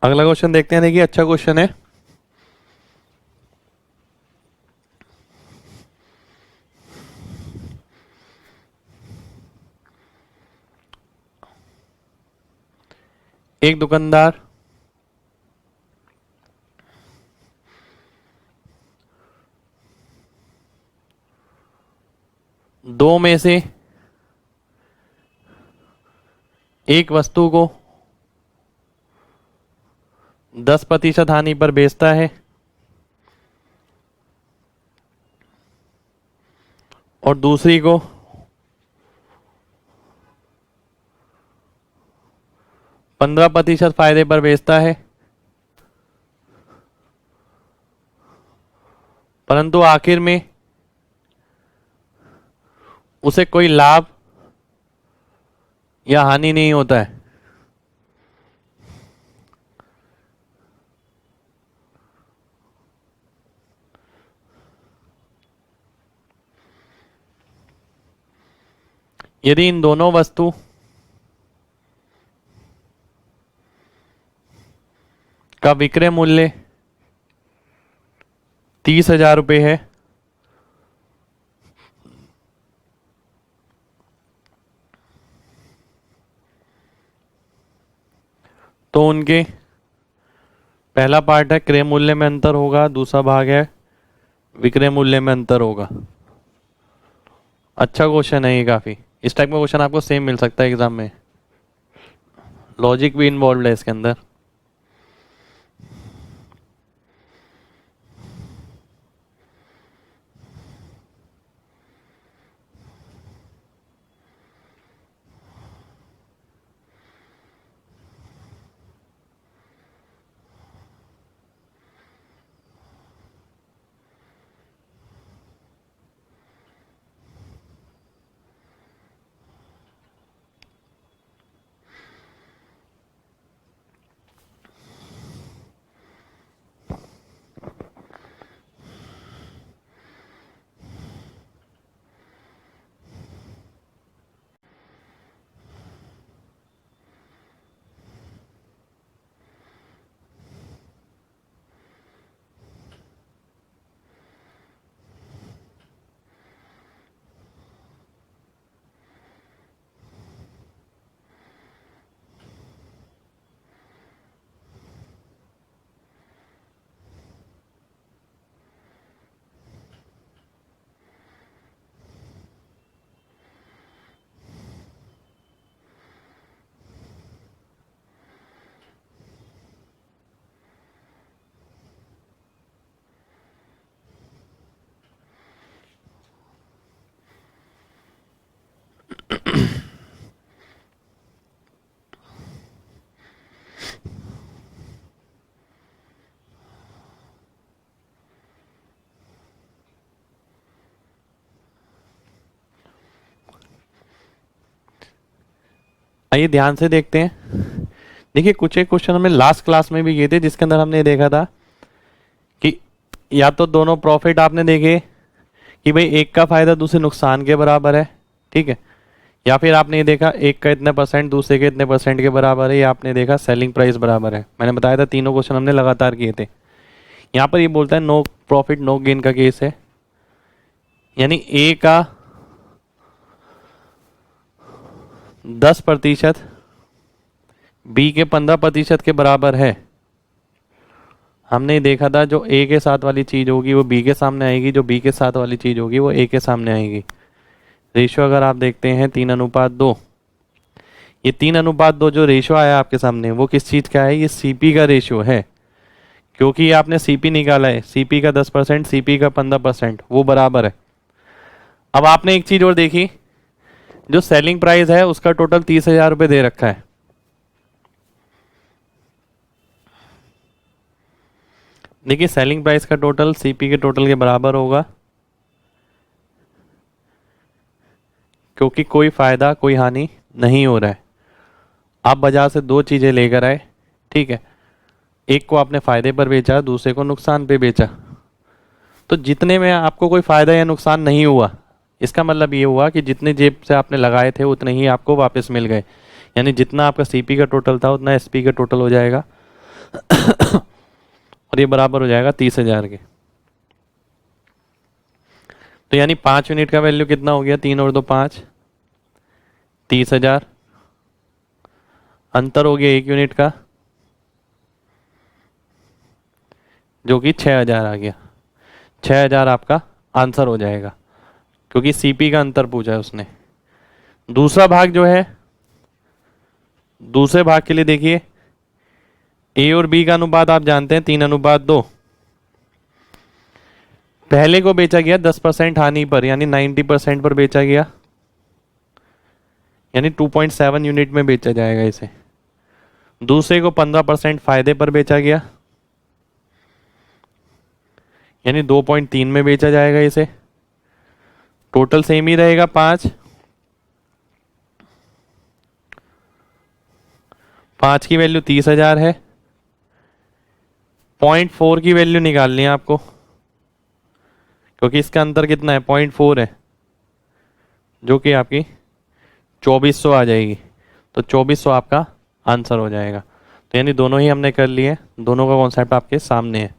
अगला क्वेश्चन देखते हैं। देखिए अच्छा क्वेश्चन है। एक दुकानदार दो में से एक वस्तु को 10% हानि पर बेचता है और दूसरी को 15% फायदे पर बेचता है, परंतु आखिर में उसे कोई लाभ या हानि नहीं होता है। यदि इन दोनों वस्तु का विक्रय मूल्य 30,000 रुपये है तो उनके पहला पार्ट है क्रय मूल्य में अंतर होगा, दूसरा भाग है विक्रय मूल्य में अंतर होगा। अच्छा क्वेश्चन है ये काफी। इस टाइप का क्वेश्चन आपको सेम मिल सकता है एग्जाम में, लॉजिक भी इन्वॉल्व है इसके अंदर। आइए ध्यान से देखते हैं। देखिए कुछ एक क्वेश्चन हमने लास्ट क्लास में भी किए थे जिसके अंदर हमने देखा था कि या तो दोनों प्रॉफिट आपने देखे कि भाई एक का फायदा दूसरे नुकसान के बराबर है, ठीक है, या फिर आपने ये देखा एक का इतने परसेंट दूसरे के इतने परसेंट के बराबर है, या आपने देखा सेलिंग प्राइस बराबर है। मैंने बताया था तीनों क्वेश्चन हमने लगातार किए थे। यहाँ पर ये बोलता है नो प्रॉफिट नो गेन का केस है, यानी ए का 10% बी के 15% के बराबर है। हमने देखा था जो ए के साथ वाली चीज होगी वो बी के सामने आएगी, जो बी के साथ वाली चीज होगी वो ए के सामने आएगी। रेशियो अगर आप देखते हैं 3:2, ये 3:2 जो रेशियो आया आपके सामने वो किस चीज का है? ये सीपी का रेशियो है, क्योंकि ये आपने सीपी निकाला है, सीपी का 10% सीपी का 15% वो बराबर है। अब आपने एक चीज और देखी, जो सेलिंग प्राइस है उसका टोटल 30,000 रुपये दे रखा है। देखिए सेलिंग प्राइस का टोटल सीपी के टोटल के बराबर होगा, क्योंकि कोई फायदा कोई हानि नहीं हो रहा है। आप बाजार से दो चीजें लेकर आए, ठीक है, एक को आपने फायदे पर बेचा, दूसरे को नुकसान पे बेचा। तो जितने में आपको कोई फायदा या नुकसान नहीं हुआ, इसका मतलब ये हुआ कि जितने जेब से आपने लगाए थे उतने ही आपको वापस मिल गए, यानी जितना आपका सीपी का टोटल था उतना एसपी का टोटल हो जाएगा और ये बराबर हो जाएगा 30,000 के। तो यानी 5 यूनिट का वैल्यू कितना हो गया? 3 और 2 5, 30,000। अंतर हो गया 1 यूनिट का जो कि 6,000 आ गया। 6,000 आपका आंसर हो जाएगा, क्योंकि सीपी का अंतर पूछा है उसने। दूसरा भाग जो है, दूसरे भाग के लिए देखिए ए और बी का अनुपात आप जानते हैं 3:2। पहले को बेचा गया 10% हानि पर, यानी 90% पर बेचा गया, यानी 2.7 यूनिट में बेचा जाएगा इसे। दूसरे को 15% फायदे पर बेचा गया, यानी 2.3 में बेचा जाएगा इसे। टोटल सेम ही रहेगा 5। 5 की वैल्यू 30,000 है। 0.4 की वैल्यू निकालनी है आपको, क्योंकि इसका अंतर कितना है? 0.4 है, जो कि आपकी 2400 आ जाएगी। तो 2400 आपका आंसर हो जाएगा। तो यानी दोनों ही हमने कर लिए, दोनों का कॉन्सेप्ट आपके सामने है।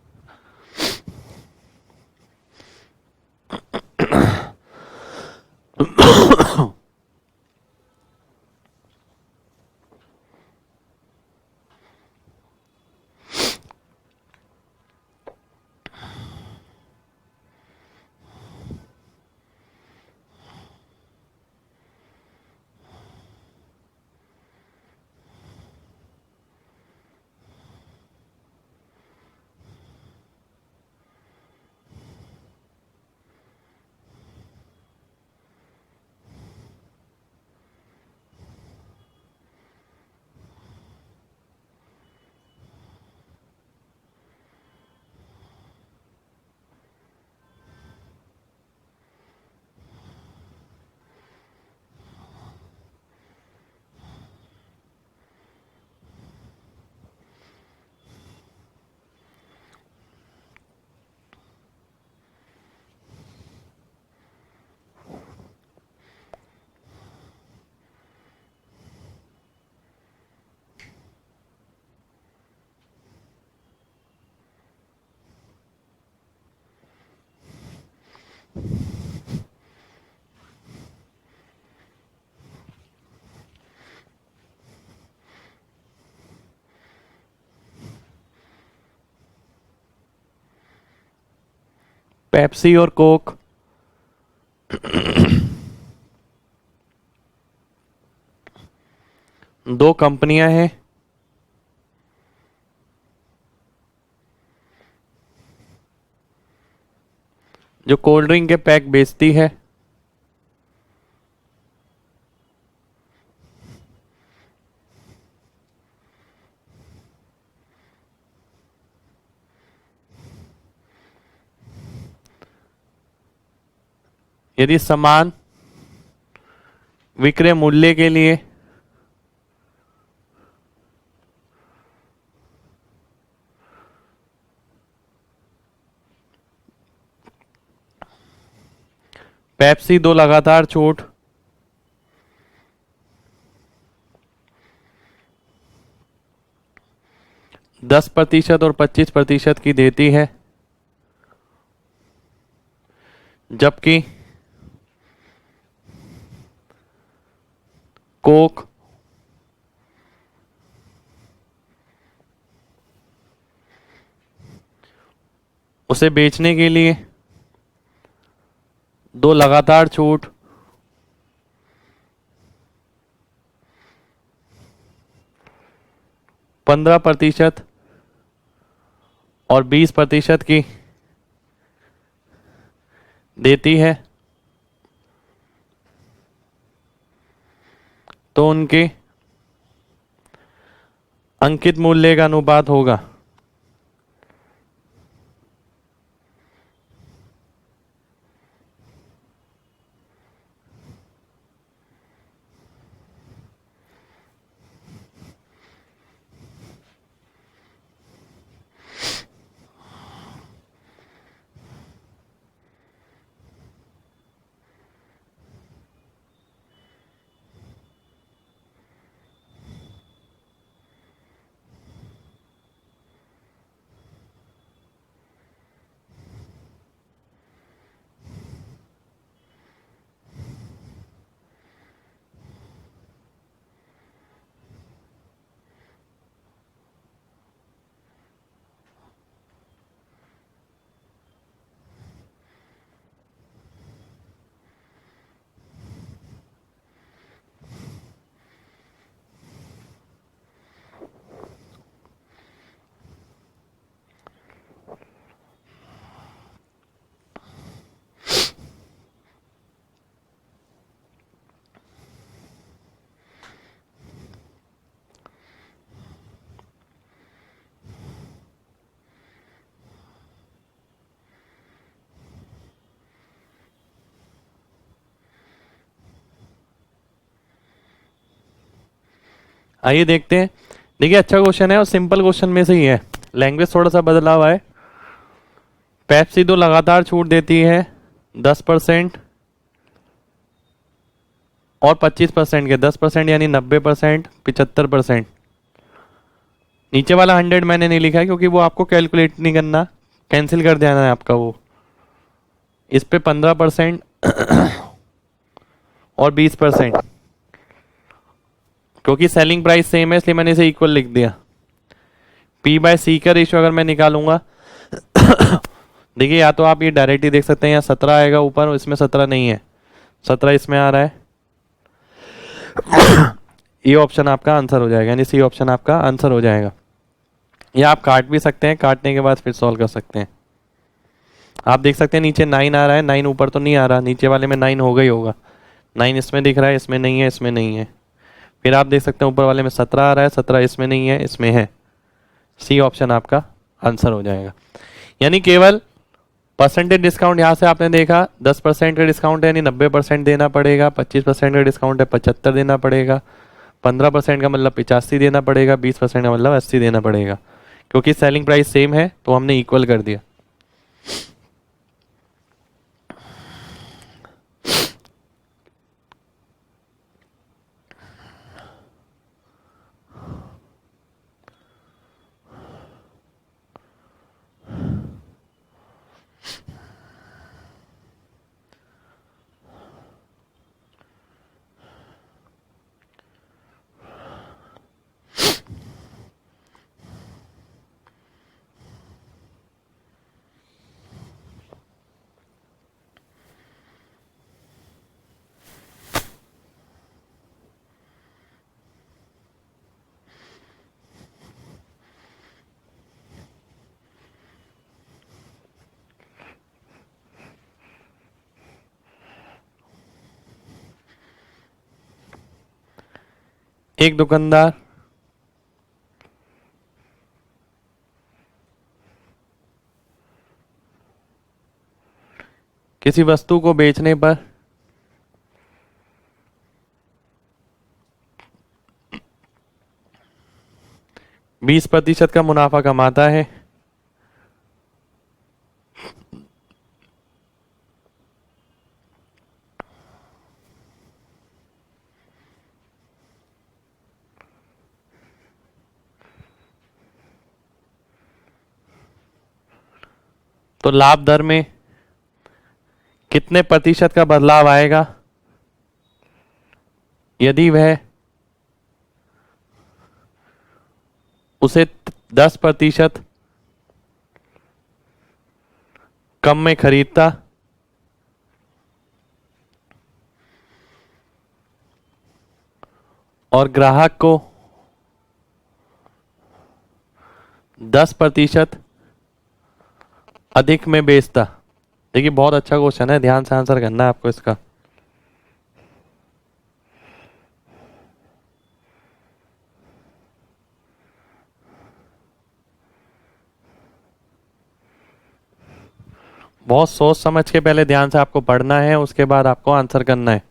पेप्सी और कोक दो कंपनियां हैं जो कोल्ड ड्रिंक के पैक बेचती है। यदि समान विक्रय मूल्य के लिए पेप्सी दो लगातार छूट 10% और 25% की देती है, जबकि कोक उसे बेचने के लिए दो लगातार छूट 15% और 20% की देती है, तो उनके अंकित मूल्य का अनुपात होगा आइए देखते हैं। देखिए अच्छा क्वेश्चन है और सिंपल क्वेश्चन में से ही है, लैंग्वेज थोड़ा सा बदला हुआ है। पेप्सी दो लगातार छूट देती है 10% और 25% के 10% यानी 90%, 75%। नीचे वाला 100 मैंने नहीं लिखा है क्योंकि वो आपको कैलकुलेट नहीं करना, कैंसिल कर देना है आपका वो। इस पे 15% और 20%, क्योंकि सेलिंग प्राइस सेम है इसलिए मैंने इसे इक्वल लिख दिया। P बाय सी का रेशियो अगर मैं निकालूंगा देखिए या तो आप ये डायरेक्ट ही देख सकते हैं, यहाँ 17 आएगा ऊपर और इसमें 17 नहीं है, 17 इसमें आ रहा है। ये ऑप्शन आपका आंसर हो जाएगा, यानी सी ऑप्शन आपका आंसर हो जाएगा। या आप काट भी सकते हैं, काटने के बाद फिर सॉल्व कर सकते हैं। आप देख सकते हैं नीचे 9 आ रहा है, 9 ऊपर तो नहीं आ रहा, नीचे वाले में 9 होगा ही होगा। 9 इसमें दिख रहा है, इसमें नहीं है, इसमें नहीं है। फिर आप देख सकते हैं ऊपर वाले में 17 आ रहा है, 17 इसमें नहीं है, इसमें है। सी ऑप्शन आपका आंसर हो जाएगा। यानी केवल परसेंटेज डिस्काउंट यहाँ से आपने देखा 10% का डिस्काउंट है यानी 90% देना पड़ेगा, 25% का डिस्काउंट है 75 देना पड़ेगा, 15% का मतलब 85 देना पड़ेगा, 20% का मतलब 80 देना पड़ेगा। क्योंकि सेलिंग प्राइस सेम है तो हमने इक्वल कर दिया। एक दुकानदार किसी वस्तु को बेचने पर 20% का मुनाफा कमाता है। तो लाभ दर में कितने प्रतिशत का बदलाव आएगा यदि वह उसे 10% कम में खरीदता और ग्राहक को 10% अधिक में बेचता। देखिए बहुत अच्छा क्वेश्चन है, ध्यान से आंसर करना है आपको इसका। बहुत सोच समझ के पहले ध्यान से आपको पढ़ना है, उसके बाद आपको आंसर करना है।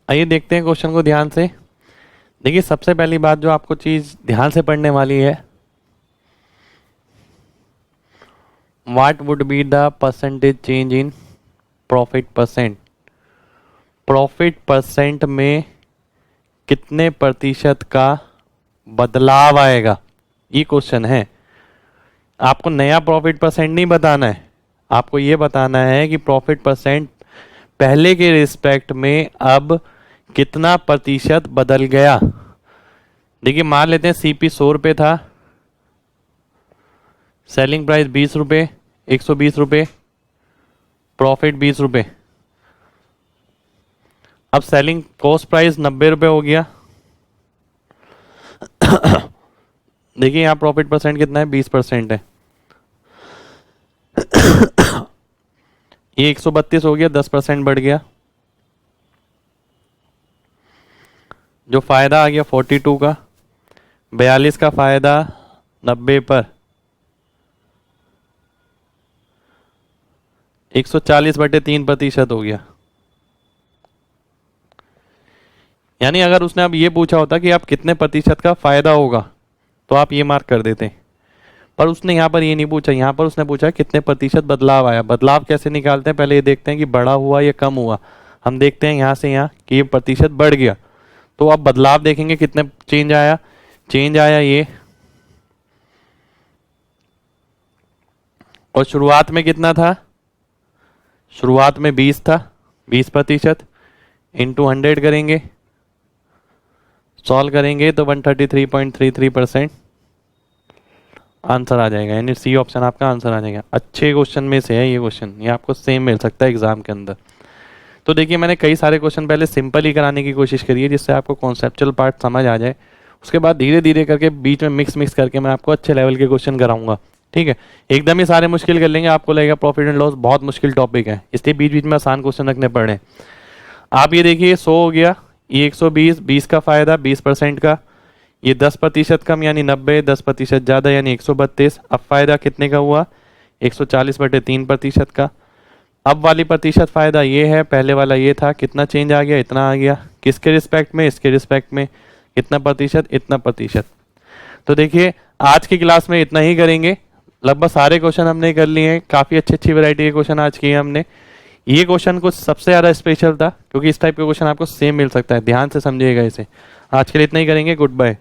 आइए देखते हैं क्वेश्चन को ध्यान से। देखिए सबसे पहली बात जो आपको चीज ध्यान से पढ़ने वाली है, what would be the percentage change in profit percent. Profit percent में कितने प्रतिशत का बदलाव आएगा, ये क्वेश्चन है। आपको नया प्रॉफिट परसेंट नहीं बताना है, आपको ये बताना है कि प्रॉफिट परसेंट पहले के रिस्पेक्ट में अब कितना प्रतिशत बदल गया। देखिए मान लेते हैं सीपी 100 रुपये था, सेलिंग प्राइस 20 रुपये, 120 रुपये, प्रॉफिट 20 रुपये। अब सेलिंग कॉस्ट प्राइस 90 रुपये हो गया। देखिए यहाँ प्रॉफिट परसेंट कितना है, 20% है। ये 132 हो गया, 10% बढ़ गया। जो फायदा आ गया 42 का, 42 का फायदा 90 पर 140/3% हो गया। यानी अगर उसने अब ये पूछा होता कि आप कितने प्रतिशत का फायदा होगा तो आप ये मार्क कर देते, पर उसने यहाँ पर ये नहीं पूछा। यहाँ पर उसने पूछा कितने प्रतिशत बदलाव आया। बदलाव कैसे निकालते हैं, पहले ये देखते हैं कि बढ़ा हुआ या कम हुआ। हम देखते हैं यहाँ से यहाँ कि ये प्रतिशत बढ़ गया, तो अब बदलाव देखेंगे कितने चेंज आया। चेंज आया ये, और शुरुआत में कितना था, शुरुआत में 20 था, 20% इंटू 100 करेंगे, सॉल्व करेंगे तो 133.33% आंसर आ जाएगा। यानी सी ऑप्शन आपका आंसर आ जाएगा। अच्छे क्वेश्चन में से है ये क्वेश्चन, ये आपको सेम मिल सकता है एग्जाम के अंदर। तो देखिए मैंने कई सारे क्वेश्चन पहले सिंपल ही कराने की कोशिश करी है, जिससे आपको कॉन्सेप्चुअल पार्ट समझ आ जाए। उसके बाद धीरे धीरे करके बीच में मिक्स करके मैं आपको अच्छे लेवल के क्वेश्चन कराऊंगा। ठीक है, एकदम ही सारे मुश्किल कर लेंगे, आपको लगेगा प्रॉफिट एंड लॉस बहुत मुश्किल टॉपिक है, इसलिए बीच बीच में आसान क्वेश्चन रखने पड़ रहे हैं। आप ये देखिए 100 हो गया, ये 120, 20 का फायदा 20% का, ये 10% कम यानी 90, 10% ज़्यादा यानी 132। अब फायदा कितने का हुआ? 140/3% का। अब वाली प्रतिशत फायदा ये है, पहले वाला ये था, कितना चेंज आ गया? इतना आ गया। किसके रिस्पेक्ट में? इसके रिस्पेक्ट में। कितना प्रतिशत? इतना प्रतिशत। तो देखिए आज की क्लास में इतना ही करेंगे, लगभग सारे क्वेश्चन हमने कर लिए हैं, काफ़ी अच्छी अच्छी वैरायटी के क्वेश्चन आज किए हमने। ये क्वेश्चन कुछ सबसे ज़्यादा स्पेशल था, क्योंकि इस टाइप के क्वेश्चन आपको सेम मिल सकता है, ध्यान से समझिएगा इसे। आज के लिए इतना ही करेंगे, गुड बाय।